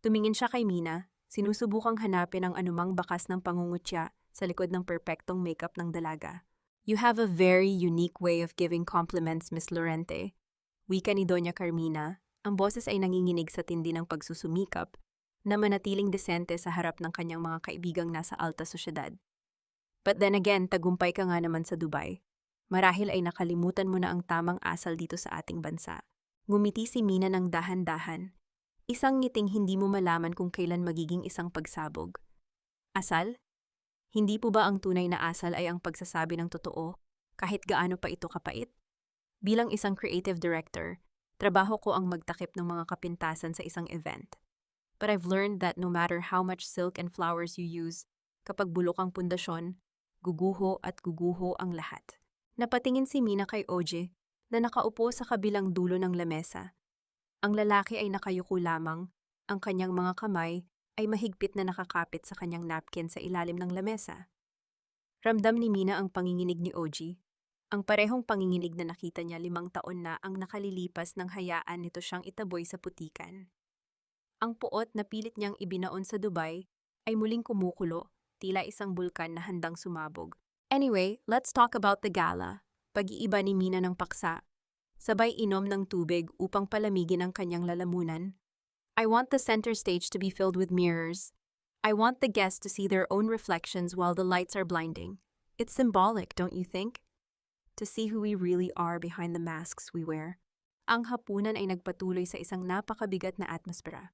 Tumingin siya kay Mina, sinusubukang hanapin ang anumang bakas ng pangungutya sa likod ng perpektong makeup ng dalaga. "You have a very unique way of giving compliments, Miss Lorente," wika ni Doña Carmina. Ang boses ay nanginginig sa tindi ng pagsusumikap na manatiling desente sa harap ng kanyang mga kaibigang nasa alta sosyedad. "But then again, tagumpay ka nga naman sa Dubai. Marahil ay nakalimutan mo na ang tamang asal dito sa ating bansa." Ngumiti si Mina ng dahan-dahan. Isang ngiting hindi mo malaman kung kailan magiging isang pagsabog. "Asal? Hindi po ba ang tunay na asal ay ang pagsasabi ng totoo, kahit gaano pa ito kapait? Bilang isang creative director, trabaho ko ang magtakip ng mga kapintasan sa isang event. But I've learned that no matter how much silk and flowers you use, kapag bulok ang pundasyon, guguho at guguho ang lahat." Napatingin si Mina kay Oje na nakaupo sa kabilang dulo ng lamesa. Ang lalaki ay nakayuko lamang, ang kanyang mga kamay ay mahigpit na nakakapit sa kanyang napkin sa ilalim ng lamesa. Ramdam ni Mina ang panginginig ni Oji, ang parehong panginginig na nakita niya 5 taon na ang nakalilipas nang hayaan nito siyang itaboy sa putikan. Ang puot na pilit niyang ibinaon sa Dubai ay muling kumukulo, tila isang bulkan na handang sumabog. "Anyway, let's talk about the gala." Pag-iiba ni Mina ng paksa. Sabay inom ng tubig upang palamigin ang kanyang lalamunan. "I want the center stage to be filled with mirrors. I want the guests to see their own reflections while the lights are blinding. It's symbolic, don't you think? To see who we really are behind the masks we wear." Ang hapunan ay nagpatuloy sa isang napakabigat na atmosfera.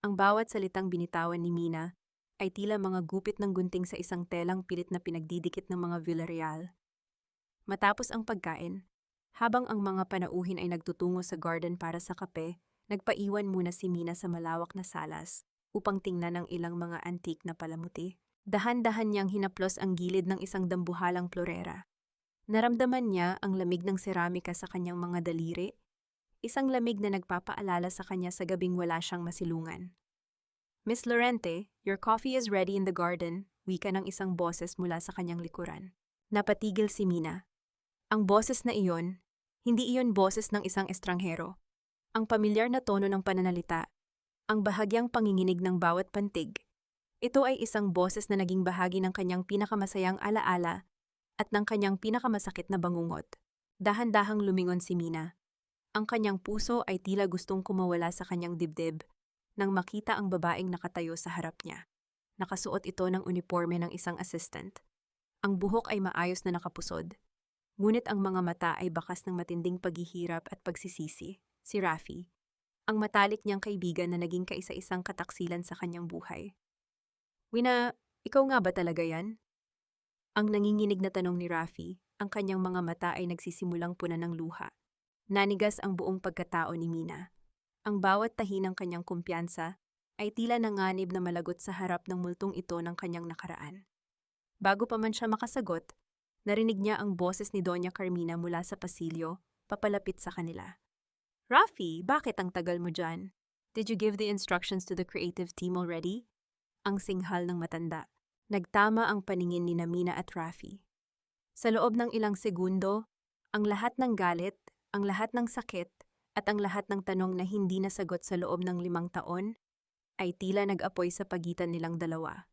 Ang bawat salitang binitawan ni Mina ay tila mga gupit ng gunting sa isang telang pilit na pinagdidikit ng mga Villarreal. Matapos ang pagkain, habang ang mga panauhin ay nagtutungo sa garden para sa kape, nagpaiwan muna si Mina sa malawak na salas upang tingnan ang ilang mga antique na palamuti. Dahan-dahan niyang hinaplos ang gilid ng isang dambuhalang florera. Naramdaman niya ang lamig ng seramika sa kanyang mga daliri, isang lamig na nagpapaalala sa kanya sa gabing wala siyang masilungan. "Miss Lorente, your coffee is ready in the garden," wika ng isang boses mula sa kanyang likuran. Napatigil si Mina. Ang boses na iyon, hindi iyon boses ng isang estranghero. Ang pamilyar na tono ng pananalita, ang bahagyang panginginig ng bawat pantig. Ito ay isang boses na naging bahagi ng kanyang pinakamasayang alaala at ng kanyang pinakamasakit na bangungot. Dahan-dahang lumingon si Mina. Ang kanyang puso ay tila gustong kumawala sa kanyang dibdib nang makita ang babaeng nakatayo sa harap niya. Nakasuot ito ng uniforme ng isang assistant. Ang buhok ay maayos na nakapusod. Ngunit ang mga mata ay bakas ng matinding paghihirap at pagsisisi. Si Rafi, ang matalik niyang kaibigan na naging kaisa-isang kataksilan sa kanyang buhay. Wina, ikaw nga ba talaga yan? Ang nanginginig na tanong ni Rafi, ang kanyang mga mata ay nagsisimulang punan ng luha. Nanigas ang buong pagkatao ni Mina. Ang bawat tahi ng kanyang kumpiyansa ay tila nanganib na malagot sa harap ng multong ito ng kanyang nakaraan. Bago pa man siya makasagot, narinig niya ang boses ni Doña Carmina mula sa pasilyo, papalapit sa kanila. Rafi, bakit ang tagal mo dyan? Did you give the instructions to the creative team already? Ang singhal ng matanda. Nagtama ang paningin ni Mina at Rafi. Sa loob ng ilang segundo, ang lahat ng galit, ang lahat ng sakit, at ang lahat ng tanong na hindi nasagot sa loob ng 5 taon, ay tila nag-apoy sa pagitan nilang dalawa.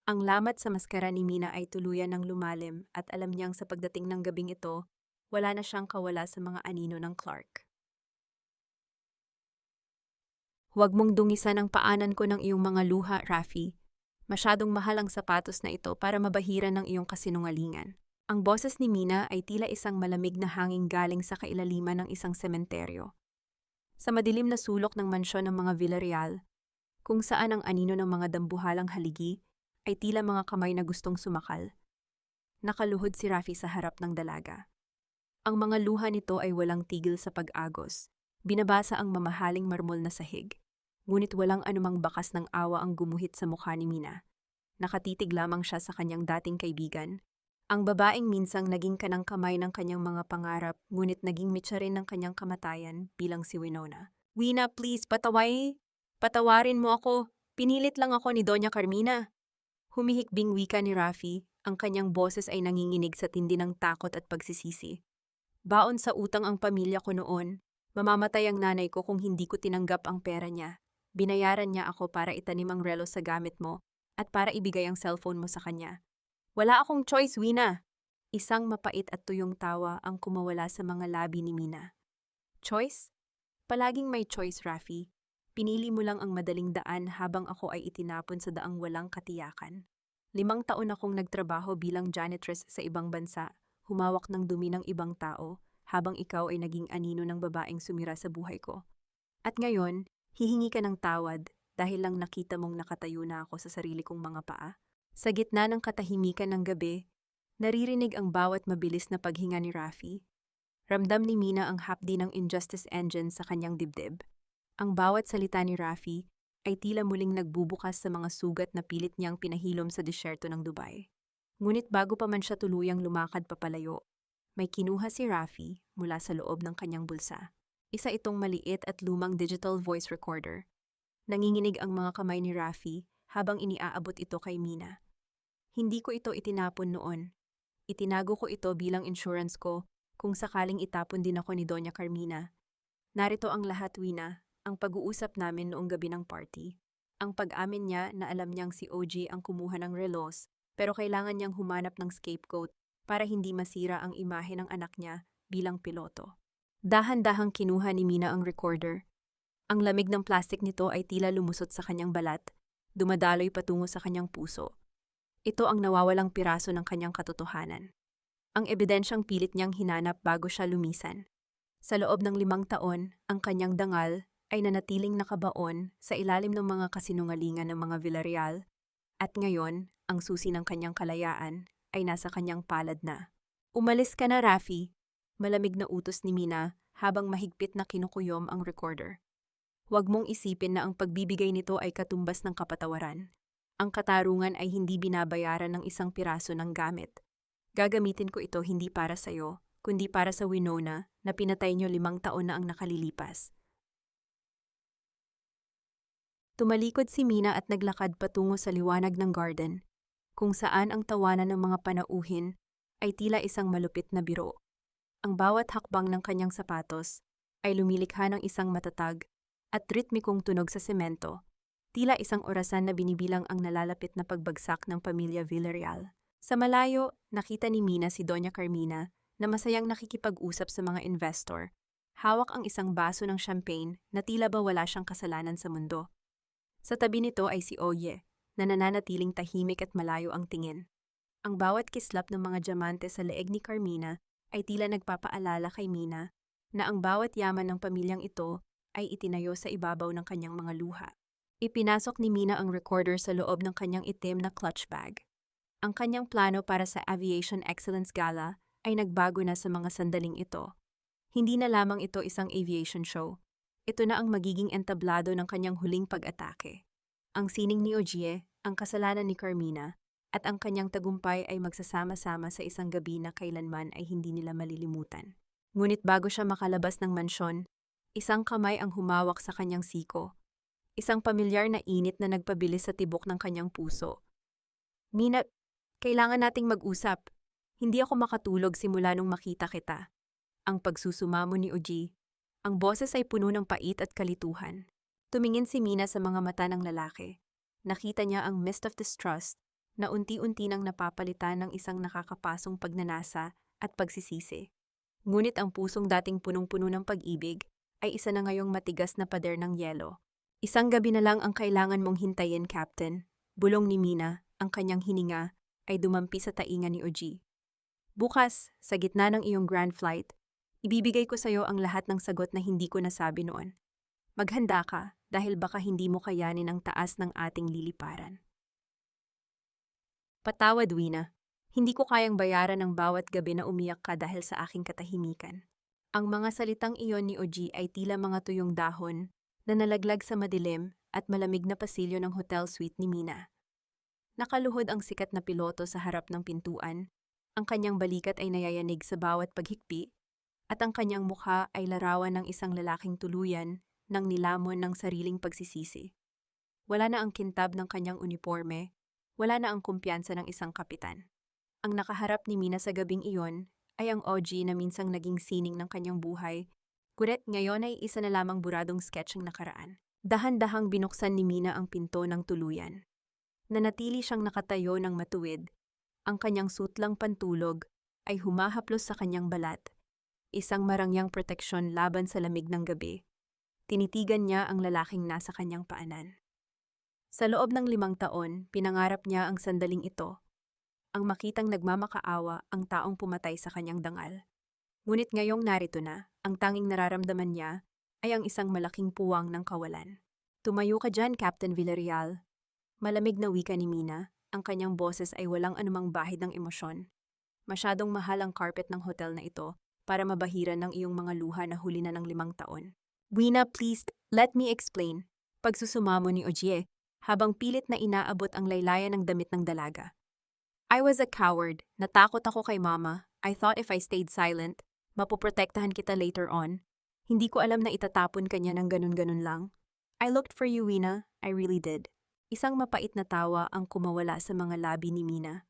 Ang lamat sa maskara ni Mina ay tuluyan ng lumalim at alam niyang sa pagdating ng gabing ito, wala na siyang kawala sa mga anino ng Clark. Huwag mong dungisan ang paanan ko ng iyong mga luha, Rafi. Masyadong mahal ang sapatos na ito para mabahiran ng iyong kasinungalingan. Ang boses ni Mina ay tila isang malamig na hangin galing sa kailaliman ng isang sementeryo. Sa madilim na sulok ng mansyon ng mga Villarreal, kung saan ang anino ng mga dambuhalang haligi ay tila mga kamay na gustong sumakal. Nakaluhod si Rafi sa harap ng dalaga. Ang mga luha nito ay walang tigil sa pag-agos. Binabasa ang mamahaling marmol na sahig. Ngunit walang anumang bakas ng awa ang gumuhit sa mukha ni Mina. Nakatitig lamang siya sa kanyang dating kaibigan. Ang babaeng minsang naging kanang kamay ng kanyang mga pangarap, ngunit naging mitsa rin ng kanyang kamatayan bilang si Winona. Wina, please, patawarin mo ako. Pinilit lang ako ni Doña Carmina. Humihikbing wika ni Rafi, ang kanyang boses ay nanginginig sa tindi ng takot at pagsisisi. Baon sa utang ang pamilya ko noon. Mamamatay ang nanay ko kung hindi ko tinanggap ang pera niya. Binayaran niya ako para itanim ang relo sa gamit mo at para ibigay ang cellphone mo sa kanya. Wala akong choice, Wina. Isang mapait at tuyong tawa ang kumawala sa mga labi ni Mina. Choice? Palaging may choice, Rafi. Pinili mo lang ang madaling daan habang ako ay itinapon sa daang walang katiyakan. 5 taon akong nagtrabaho bilang janitress sa ibang bansa, humawak ng dumi ng ibang tao, habang ikaw ay naging anino ng babaeng sumira sa buhay ko. At ngayon, hihingi ka ng tawad dahil lang nakita mong nakatayo na ako sa sarili kong mga paa. Sa gitna ng katahimikan ng gabi, naririnig ang bawat mabilis na paghinga ni Rafi. Ramdam ni Mina ang hapdi ng injustice engine sa kanyang dibdib. Ang bawat salita ni Rafi ay tila muling nagbubukas sa mga sugat na pilit niyang pinahilom sa disyerto ng Dubai. Ngunit bago pa man siya tuluyang lumakad papalayo, may kinuha si Rafi mula sa loob ng kanyang bulsa. Isa itong maliit at lumang digital voice recorder. Nanginginig ang mga kamay ni Rafi habang iniaabot ito kay Mina. Hindi ko ito itinapon noon. Itinago ko ito bilang insurance ko kung sakaling itapon din ako ni Doña Carmina. Narito ang lahat, Wina, ang pag-uusap namin noong gabi ng party. Ang pag-amin niya na alam niyang si OG ang kumuha ng relos pero kailangan niyang humanap ng scapegoat para hindi masira ang imahe ng anak niya bilang piloto. Dahan-dahang kinuha ni Mina ang recorder. Ang lamig ng plastik nito ay tila lumusot sa kanyang balat, dumadaloy patungo sa kanyang puso. Ito ang nawawalang piraso ng kanyang katotohanan. Ang ebidensyang pilit niyang hinanap bago siya lumisan. Sa loob ng 5 taon, ang kanyang dangal ay nanatiling nakabaon sa ilalim ng mga kasinungalingan ng mga Villarreal, at ngayon, ang susi ng kanyang kalayaan ay nasa kanyang palad na. Umalis ka na, Rafi, malamig na utos ni Mina habang mahigpit na kinukuyom ang recorder. Huwag mong isipin na ang pagbibigay nito ay katumbas ng kapatawaran. Ang katarungan ay hindi binabayaran ng isang piraso ng gamit. Gagamitin ko ito hindi para sa'yo, kundi para sa Winona na pinatay niyo 5 taon na ang nakalilipas. Tumalikod si Mina at naglakad patungo sa liwanag ng garden, kung saan ang tawanan ng mga panauhin ay tila isang malupit na biro. Ang bawat hakbang ng kanyang sapatos ay lumilikha ng isang matatag at ritmikong tunog sa semento, tila isang orasan na binibilang ang nalalapit na pagbagsak ng pamilya Villarreal. Sa malayo, nakita ni Mina si Doña Carmina na masayang nakikipag-usap sa mga investor. Hawak ang isang baso ng champagne na tila ba wala siyang kasalanan sa mundo. Sa tabi nito ay si Oye, na nananatiling tahimik at malayo ang tingin. Ang bawat kislap ng mga diamante sa leeg ni Carmina ay tila nagpapaalala kay Mina na ang bawat yaman ng pamilyang ito ay itinayo sa ibabaw ng kanyang mga luha. Ipinasok ni Mina ang recorder sa loob ng kanyang itim na clutch bag. Ang kanyang plano para sa Aviation Excellence Gala ay nagbago na sa mga sandaling ito. Hindi na lamang ito isang aviation show. Ito na ang magiging entablado ng kanyang huling pag-atake. Ang sining ni Ojie, ang kasalanan ni Carmina, at ang kanyang tagumpay ay magsasama-sama sa isang gabi na kailanman ay hindi nila malilimutan. Ngunit bago siya makalabas ng mansyon, isang kamay ang humawak sa kanyang siko. Isang pamilyar na init na nagpabilis sa tibok ng kanyang puso. Mina, kailangan nating mag-usap. Hindi ako makatulog simula nung makita kita. Ang pagsusumamo ni Oji. Ang boses ay puno ng pait at kalituhan. Tumingin si Mina sa mga mata ng lalaki. Nakita niya ang mist of distrust na unti-unti nang napapalitan ng isang nakakapasong pagnanasa at pagsisisi. Ngunit ang pusong dating punong-puno ng pag-ibig ay isa na ngayong matigas na pader ng yelo. Isang gabi na lang ang kailangan mong hintayin, Captain. Bulong ni Mina, ang kanyang hininga ay dumampi sa tainga ni Oji. Bukas, sa gitna ng iyong grand flight, ibibigay ko sa iyo ang lahat ng sagot na hindi ko nasabi noon. Maghanda ka dahil baka hindi mo kayanin ang taas ng ating liliparan. Patawad, Wina. Hindi ko kayang bayaran ang bawat gabi na umiyak ka dahil sa aking katahimikan. Ang mga salitang iyon ni Oji ay tila mga tuyong dahon na nalaglag sa madilim at malamig na pasilyo ng hotel suite ni Mina. Nakaluhod ang sikat na piloto sa harap ng pintuan, ang kanyang balikat ay nayayanig sa bawat paghikpi, at ang kanyang mukha ay larawan ng isang lalaking tuluyan ng nilamon ng sariling pagsisisi. Wala na ang kintab ng kanyang uniforme, wala na ang kumpiyansa ng isang kapitan. Ang nakaharap ni Mina sa gabing iyon ay ang OG na minsang naging sining ng kanyang buhay, kuret ngayon ay isa na lamang buradong sketch ang nakaraan. Dahan-dahang binuksan ni Mina ang pinto ng tuluyan. Nanatili siyang nakatayo ng matuwid. Ang kanyang sutlang pantulog ay humahaplos sa kanyang balat, isang marangyang proteksyon laban sa lamig ng gabi. Tinitigan niya ang lalaking nasa kanyang paanan. Sa loob ng 5 taon, pinangarap niya ang sandaling ito, ang makitang nagmamakaawa ang taong pumatay sa kanyang dangal. Ngunit ngayong narito na, ang tanging nararamdaman niya ay ang isang malaking puwang ng kawalan. Tumayo ka dyan, Captain Villarreal. Malamig na wika ni Mina, ang kanyang boses ay walang anumang bahid ng emosyon. Masyadong mahal ang carpet ng hotel na ito para mabahiran ng iyong mga luha na huli na ng 5 taon. Wina, please, let me explain. Pagsusumamo ni Ojie, habang pilit na inaabot ang laylayan ng damit ng dalaga. I was a coward. Natakot ako kay Mama. I thought if I stayed silent, mapoprotektahan kita later on. Hindi ko alam na itatapon ka niya ng ganun-ganun lang. I looked for you, Wina. I really did. Isang mapait na tawa ang kumawala sa mga labi ni Mina.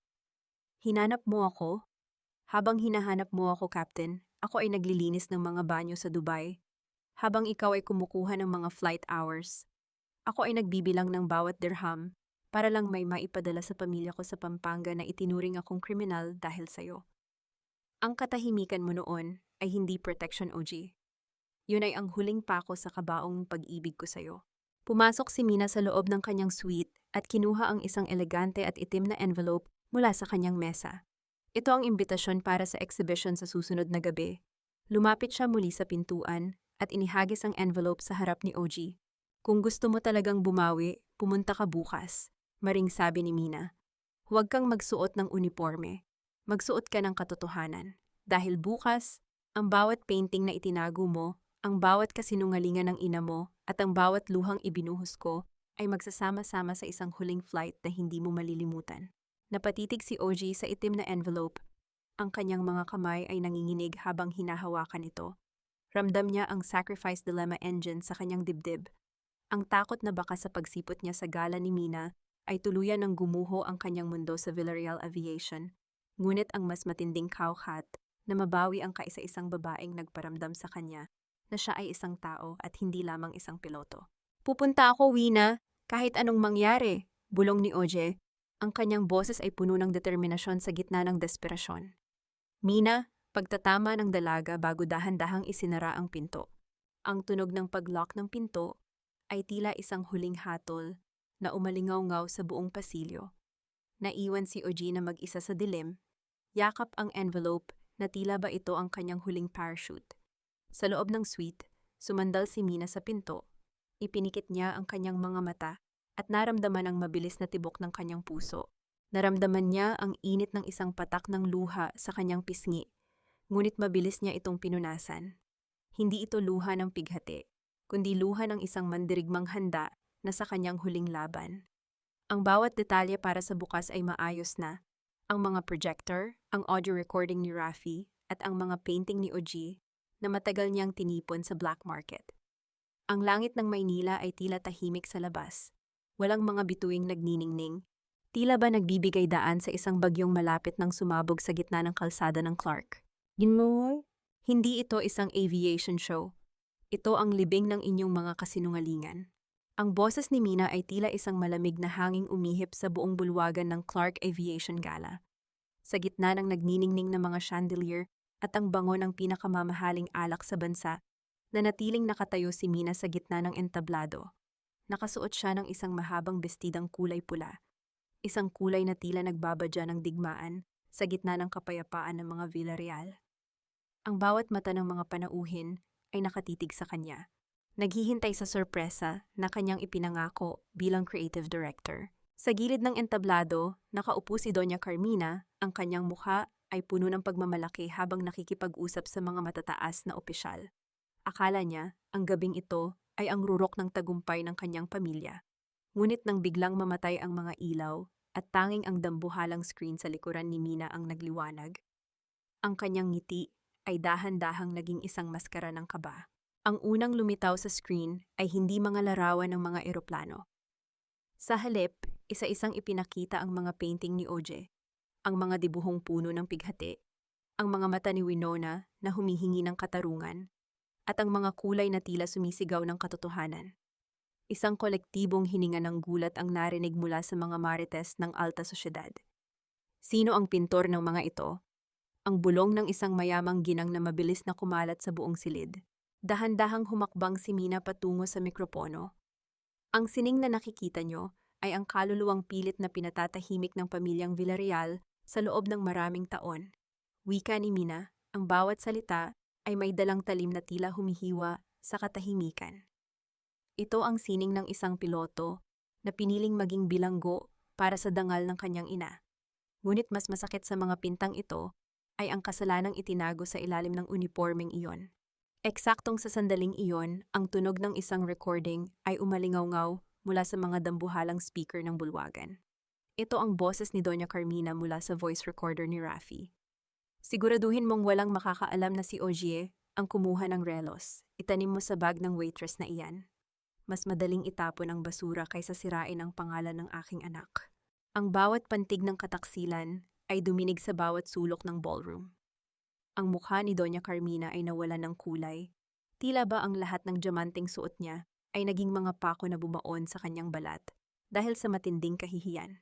Hinanap mo ako? Habang hinahanap mo ako, Captain, ako ay naglilinis ng mga banyo sa Dubai. Habang ikaw ay kumukuha ng mga flight hours, ako ay nagbibilang ng bawat dirham para lang may maipadala sa pamilya ko sa Pampanga na itinuring akong kriminal dahil sa'yo. Ang katahimikan mo noon ay hindi protection, OG. Yun ay ang huling pako sa kabaong pag-ibig ko sa'yo. Pumasok si Mina sa loob ng kanyang suite at kinuha ang isang elegante at itim na envelope mula sa kanyang mesa. Ito ang imbitasyon para sa exhibition sa susunod na gabi. Lumapit siya muli sa pintuan at inihagis ang envelope sa harap ni OG. Kung gusto mo talagang bumawi, pumunta ka bukas, maring sabi ni Mina. Huwag kang magsuot ng uniforme. Magsuot ka ng katotohanan. Dahil bukas, ang bawat painting na itinago mo, ang bawat kasinungalingan ng ina mo, at ang bawat luhang ibinuhos ko ay magsasama-sama sa isang huling flight na hindi mo malilimutan. Napatitig si OG sa itim na envelope. Ang kanyang mga kamay ay nanginginig habang hinahawakan ito. Ramdam niya ang sacrifice dilemma engine sa kanyang dibdib. Ang takot na baka sa pagsipot niya sa gala ni Mina ay tuluyan ng gumuho ang kanyang mundo sa Villarreal Aviation. Ngunit ang mas matinding kauhat na mabawi ang kaisa-isang babaeng nagparamdam sa kanya na siya ay isang tao at hindi lamang isang piloto. Pupunta ako, Wina, kahit anong mangyari, bulong ni Oje. Ang kanyang boses ay puno ng determinasyon sa gitna ng desperasyon. Mina, pagtatama ng dalaga bago dahan-dahang isinara ang pinto. Ang tunog ng pag-lock ng pinto ay tila isang huling hatol na umalingaw-ngaw sa buong pasilyo. Naiwan si Oji na mag-isa sa dilim, yakap ang envelope na tila ba ito ang kanyang huling parachute. Sa loob ng suite, sumandal si Mina sa pinto. Ipinikit niya ang kanyang mga mata at naramdaman ang mabilis na tibok ng kanyang puso. Naramdaman niya ang init ng isang patak ng luha sa kanyang pisngi, ngunit mabilis niya itong pinunasan. Hindi ito luha ng pighati, kundi luha ng isang mandirigmang handa na sa kanyang huling laban. Ang bawat detalye para sa bukas ay maayos na. Ang mga projector, ang audio recording ni Rafi, at ang mga painting ni Oji na matagal niyang tinipon sa black market. Ang langit ng Maynila ay tila tahimik sa labas. Walang mga bituing nagniningning. Tila ba nagbibigay daan sa isang bagyong malapit nang sumabog sa gitna ng kalsada ng Clark. Ginoy? Hindi ito isang aviation show. Ito ang libing ng inyong mga kasinungalingan. Ang boses ni Mina ay tila isang malamig na hanging umihip sa buong bulwagan ng Clark Aviation Gala. Sa gitna ng nagniningning na mga chandelier at ang bango ng pinakamamahaling alak sa bansa, nanatiling nakatayo si Mina sa gitna ng entablado. Nakasuot siya ng isang mahabang bestidang kulay pula, isang kulay na tila nagbabadya ng digmaan sa gitna ng kapayapaan ng mga Villarreal. Ang bawat mata ng mga panauhin ay nakatitig sa kanya. Naghihintay sa sorpresa na kanyang ipinangako bilang creative director. Sa gilid ng entablado, nakaupo si Doña Carmina, ang kanyang mukha ay puno ng pagmamalaki habang nakikipag-usap sa mga matataas na opisyal. Akala niya, ang gabing ito ay ang rurok ng tagumpay ng kanyang pamilya. Ngunit nang biglang mamatay ang mga ilaw at tanging ang dambuhalang screen sa likuran ni Mina ang nagliwanag, ang kanyang ngiti ay dahan-dahang naging isang maskara ng kaba. Ang unang lumitaw sa screen ay hindi mga larawan ng mga eroplano. Sa halip, isa-isang ipinakita ang mga painting ni Oje, ang mga dibuhong puno ng pighati, ang mga mata ni Winona na humihingi ng katarungan, at ang mga kulay na tila sumisigaw ng katotohanan. Isang kolektibong hininga ng gulat ang narinig mula sa mga marites ng alta sosyedad. Sino ang pintor ng mga ito? Ang bulong ng isang mayamang ginang na mabilis na kumalat sa buong silid. Dahan-dahang humakbang si Mina patungo sa mikropono. Ang sining na nakikita nyo ay ang kaluluwang pilit na pinatatahimik ng pamilyang Villarreal sa loob ng maraming taon. Wika ni Mina, ang bawat salita ay may dalang talim na tila humihiwa sa katahimikan. Ito ang sining ng isang piloto na piniling maging bilanggo para sa dangal ng kanyang ina. Ngunit mas masakit sa mga pintang ito ay ang kasalanang itinago sa ilalim ng unipormeng iyon. Eksaktong sa sandaling iyon, ang tunog ng isang recording ay umalingaw-ngaw mula sa mga dambuhalang speaker ng bulwagan. Ito ang boses ni Doña Carmina mula sa voice recorder ni Rafi. Siguraduhin mong walang makakaalam na si Ogie ang kumuha ng relos. Itanim mo sa bag ng waitress na iyan. Mas madaling itapon ang basura kaysa sirain ang pangalan ng aking anak. Ang bawat pantig ng kataksilan ay duminig sa bawat sulok ng ballroom. Ang mukha ni Doña Carmina ay nawalan ng kulay. Tila ba ang lahat ng diamanteng suot niya ay naging mga pako na bumaon sa kanyang balat dahil sa matinding kahihiyan.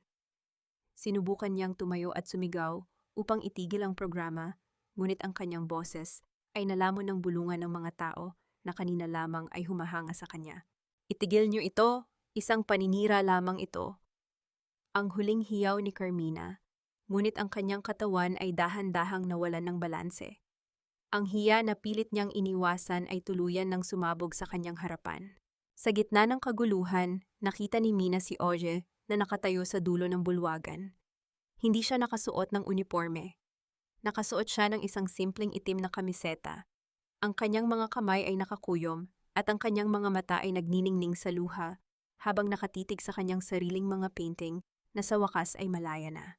Sinubukan niyang tumayo at sumigaw upang itigil ang programa, ngunit ang kanyang boses ay nalamon ng bulungan ng mga tao na kanina lamang ay humahanga sa kanya. Itigil niyo ito, isang paninira lamang ito. Ang huling hiyaw ni Carmina, ngunit ang kanyang katawan ay dahan-dahang nawalan ng balanse. Ang hiya na pilit niyang iniwasan ay tuluyan ng sumabog sa kanyang harapan. Sa gitna ng kaguluhan, nakita ni Mina si Oje na nakatayo sa dulo ng bulwagan. Hindi siya nakasuot ng uniforme. Nakasuot siya ng isang simpleng itim na kamiseta. Ang kanyang mga kamay ay nakakuyom at ang kanyang mga mata ay nagniningning sa luha habang nakatitig sa kanyang sariling mga painting na sa wakas ay malaya na.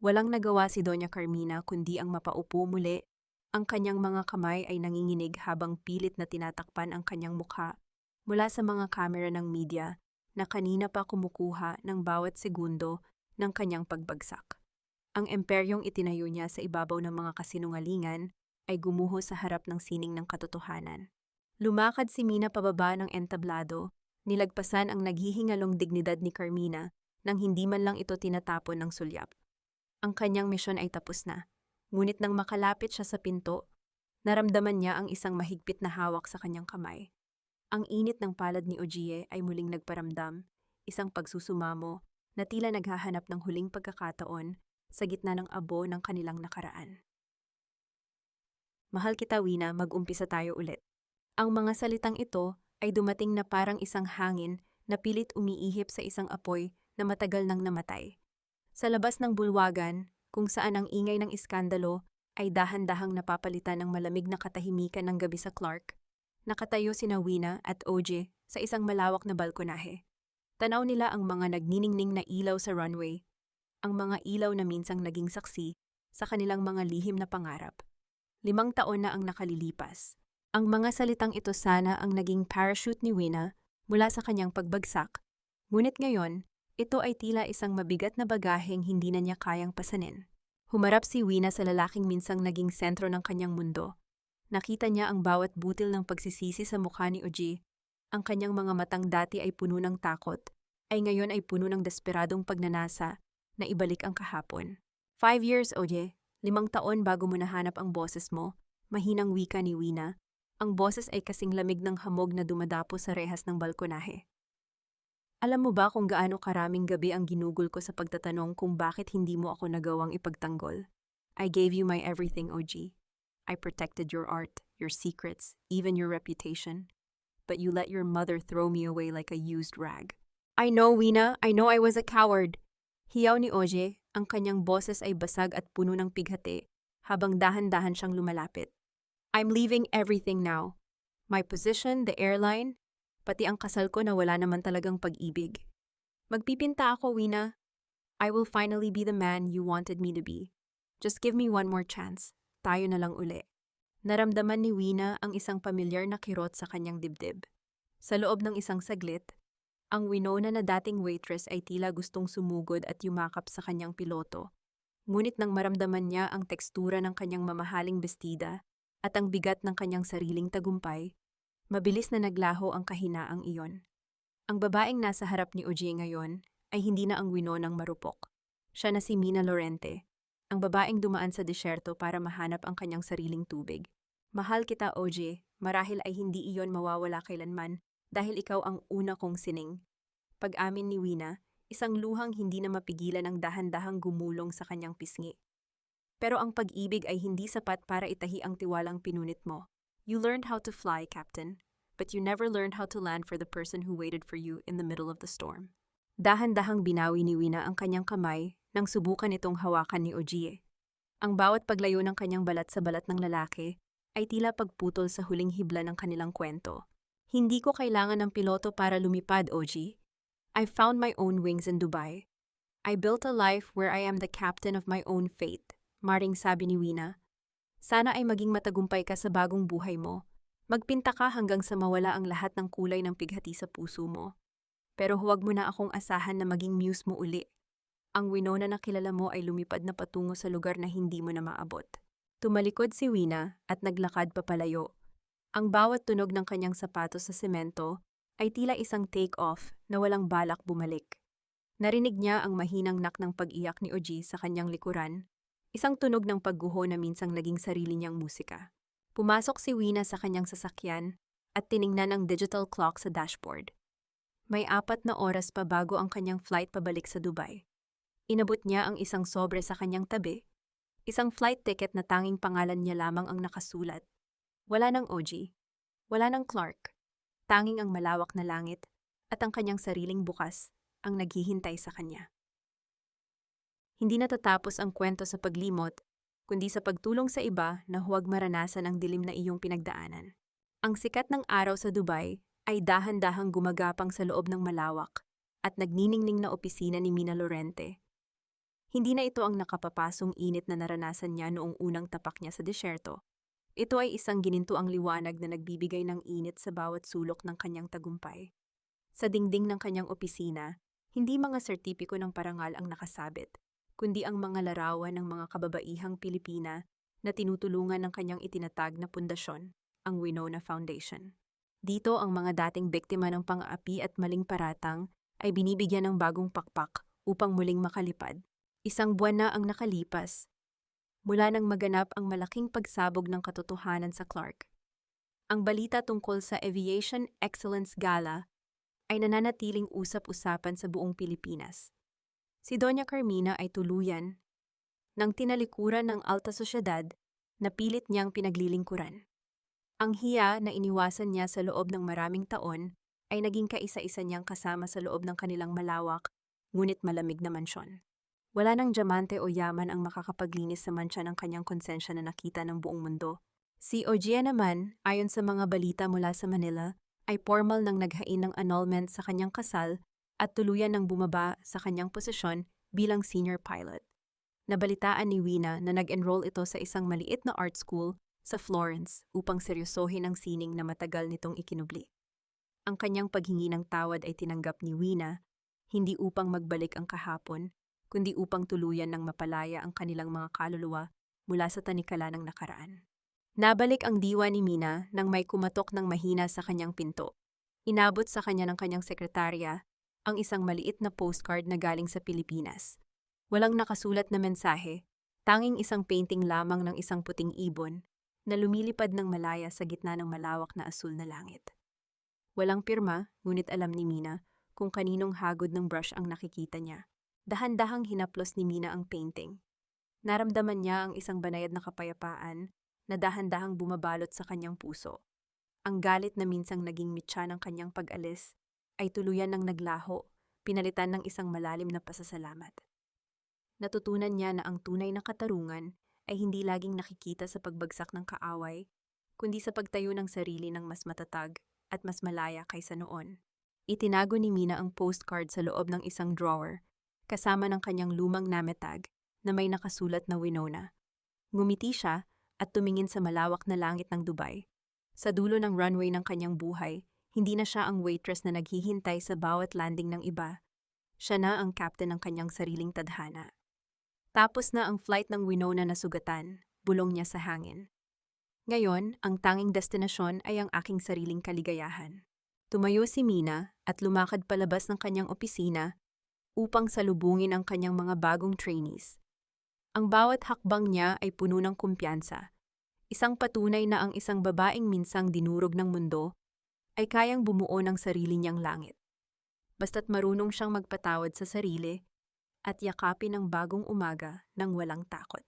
Walang nagawa si Doña Carmina kundi ang mapaupo muli. Ang kanyang mga kamay ay nanginginig habang pilit na tinatakpan ang kanyang mukha mula sa mga kamera ng media na kanina pa kumukuha ng bawat segundo ng kanyang pagbagsak. Ang imperyong itinayo niya sa ibabaw ng mga kasinungalingan ay gumuho sa harap ng sining ng katotohanan. Lumakad si Mina pababa ng entablado, nilagpasan ang naghihingalong dignidad ni Carmina nang hindi man lang ito tinatapon ng sulyap. Ang kanyang misyon ay tapos na, ngunit nang makalapit siya sa pinto, naramdaman niya ang isang mahigpit na hawak sa kanyang kamay. Ang init ng palad ni Ogie ay muling nagparamdam, isang pagsusumamo na tila naghahanap ng huling pagkakataon sa gitna ng abo ng kanilang nakaraan. Mahal kita, Wina, mag-umpisa tayo ulit. Ang mga salitang ito ay dumating na parang isang hangin na pilit umiihip sa isang apoy na matagal nang namatay. Sa labas ng bulwagan, kung saan ang ingay ng iskandalo ay dahan-dahang napapalitan ng malamig na katahimikan ng gabi sa Clark, nakatayo sina Wina at OJ sa isang malawak na balkonahe. Tanaw nila ang mga nagniningning na ilaw sa runway, ang mga ilaw na minsang naging saksi sa kanilang mga lihim na pangarap. 5 taon na ang nakalilipas. Ang mga salitang ito sana ang naging parachute ni Wina mula sa kanyang pagbagsak. Ngunit ngayon, ito ay tila isang mabigat na bagaheng hindi na niya kayang pasanin. Humarap si Wina sa lalaking minsang naging sentro ng kanyang mundo. Nakita niya ang bawat butil ng pagsisisi sa mukha ni OJ. Ang kanyang mga matang dati ay puno ng takot, ay ngayon ay puno ng desperadong pagnanasa na ibalik ang kahapon. 5 years, OJ. 5 taon bago mo nahanap ang boses mo, mahinang wika ni Wina. Ang boses ay kasing lamig ng hamog na dumadapo sa rehas ng balkonahe. Alam mo ba kung gaano karaming gabi ang ginugol ko sa pagtatanong kung bakit hindi mo ako nagawang ipagtanggol? I gave you my everything, OG. I protected your art, your secrets, even your reputation. But you let your mother throw me away like a used rag. I know, Wina. I know I was a coward. Hiyaw ni OJ, ang kanyang boses ay basag at puno ng pighati, habang dahan-dahan siyang lumalapit. I'm leaving everything now. My position, the airline, pati ang kasal ko na wala naman talagang pag-ibig. Magpipinta ako, Wina. I will finally be the man you wanted me to be. Just give me one more chance. Tayo na lang uli. Naramdaman ni Wina ang isang pamilyar na kirot sa kanyang dibdib. Sa loob ng isang saglit, ang Winona na dating waitress ay tila gustong sumugod at yumakap sa kanyang piloto. Ngunit nang maramdaman niya ang tekstura ng kanyang mamahaling bestida at ang bigat ng kanyang sariling tagumpay, mabilis na naglaho ang kahinaang iyon. Ang babaeng nasa harap ni OJ ngayon ay hindi na ang Winonang marupok. Siya na si Mina Lorente, ang babaeng dumaan sa disyerto para mahanap ang kanyang sariling tubig. Mahal kita, OJ, marahil ay hindi iyon mawawala kailanman dahil ikaw ang una kong sining. Pag-amin ni Wina, isang luhang hindi na mapigilan ang dahan-dahang gumulong sa kanyang pisngi. Pero ang pag-ibig ay hindi sapat para itahi ang tiwalang pinunit mo. You learned how to fly, Captain, but you never learned how to land for the person who waited for you in the middle of the storm. Dahan-dahang binawi ni Wina ang kanyang kamay nang subukan itong hawakan ni OJ. Ang bawat paglayo ng kanyang balat sa balat ng lalaki ay tila pagputol sa huling hibla ng kanilang kwento. Hindi ko kailangan ng piloto para lumipad, OG. I found my own wings in Dubai. I built a life where I am the captain of my own fate, maring sabi ni Wina. Sana ay maging matagumpay ka sa bagong buhay mo. Magpinta ka hanggang sa mawala ang lahat ng kulay ng pighati sa puso mo. Pero huwag mo na akong asahan na maging muse mo uli. Ang Winona na kilala mo ay lumipad na patungo sa lugar na hindi mo na maabot. Tumalikod si Wina at naglakad papalayo. Ang bawat tunog ng kanyang sapatos sa semento ay tila isang take-off na walang balak bumalik. Narinig niya ang mahinang knock ng pag-iyak ni OG sa kanyang likuran, isang tunog ng pagguho na minsang naging sarili niyang musika. Pumasok si Wina sa kanyang sasakyan at tiningnan ang digital clock sa dashboard. May 4 na oras pa bago ang kanyang flight pabalik sa Dubai. Inabot niya ang isang sobre sa kanyang tabi, isang flight ticket na tanging pangalan niya lamang ang nakasulat. Wala ng OG, wala ng Clark, tanging ang malawak na langit at ang kanyang sariling bukas ang naghihintay sa kanya. Hindi natatapos ang kwento sa paglimot, kundi sa pagtulong sa iba na huwag maranasan ang dilim na iyong pinagdaanan. Ang sikat ng araw sa Dubai ay dahan-dahang gumagapang sa loob ng malawak at nagniningning na opisina ni Mina Lorente. Hindi na ito ang nakapapasong init na naranasan niya noong unang tapak niya sa disyerto. Ito ay isang ginintuang liwanag na nagbibigay ng init sa bawat sulok ng kanyang tagumpay. Sa dingding ng kanyang opisina, hindi mga sertipiko ng parangal ang nakasabit, kundi ang mga larawan ng mga kababaihang Pilipina na tinutulungan ng kanyang itinatag na pundasyon, ang Winona Foundation. Dito ang mga dating biktima ng pang-aapi at maling paratang ay binibigyan ng bagong pakpak upang muling makalipad. 1 buwan na ang nakalipas, mula nang maganap ang malaking pagsabog ng katotohanan sa Clark. Ang balita tungkol sa Aviation Excellence Gala ay nananatiling usap-usapan sa buong Pilipinas. Si Doña Carmina ay tuluyan nang tinalikuran ng alta sosyedad na pilit niyang pinaglilingkuran. Ang hiya na iniwasan niya sa loob ng maraming taon ay naging kaisa-isa niyang kasama sa loob ng kanilang malawak, ngunit malamig na mansyon. Wala nang diamante o yaman ang makakapaglinis sa mancha ng kanyang konsensya na nakita ng buong mundo. Si Ojia naman, ayon sa mga balita mula sa Manila, ay formal nang naghain ng annulment sa kanyang kasal at tuluyan nang bumaba sa kanyang posisyon bilang senior pilot. Nabalitaan ni Wina na nag-enroll ito sa isang maliit na art school sa Florence upang seryosohin ang sining na matagal nitong ikinubli. Ang kanyang paghingi ng tawad ay tinanggap ni Wina, hindi upang magbalik ang kahapon, kundi upang tuluyan ng mapalaya ang kanilang mga kaluluwa mula sa tanikala ng nakaraan. Nabalik ang diwa ni Mina nang may kumatok ng mahina sa kanyang pinto. Inabot sa kanya ng kanyang sekretarya ang isang maliit na postcard na galing sa Pilipinas. Walang nakasulat na mensahe, tanging isang painting lamang ng isang puting ibon na lumilipad ng malaya sa gitna ng malawak na asul na langit. Walang pirma, ngunit alam ni Mina kung kaninong hagod ng brush ang nakikita niya. Dahan-dahang hinaplos ni Mina ang painting. Naramdaman niya ang isang banayad na kapayapaan na dahan-dahang bumabalot sa kanyang puso. Ang galit na minsang naging mitya ng kanyang pag-alis ay tuluyan ng naglaho, pinalitan ng isang malalim na pasasalamat. Natutunan niya na ang tunay na katarungan ay hindi laging nakikita sa pagbagsak ng kaaway, kundi sa pagtayo ng sarili ng mas matatag at mas malaya kaysa noon. Itinago ni Mina ang postcard sa loob ng isang drawer, kasama ng kanyang lumang nametag na may nakasulat na Winona. Ngumiti siya at tumingin sa malawak na langit ng Dubai. Sa dulo ng runway ng kanyang buhay, hindi na siya ang waitress na naghihintay sa bawat landing ng iba. Siya na ang captain ng kanyang sariling tadhana. Tapos na ang flight ng Winona na sugatan, bulong niya sa hangin. Ngayon, ang tanging destinasyon ay ang aking sariling kaligayahan. Tumayo si Mina at lumakad palabas ng kanyang opisina upang salubungin ang kanyang mga bagong trainees. Ang bawat hakbang niya ay puno ng kumpiyansa. Isang patunay na ang isang babaeng minsang dinurog ng mundo ay kayang bumuo ng sarili niyang langit. Basta't marunong siyang magpatawad sa sarili at yakapin ang bagong umaga ng walang takot.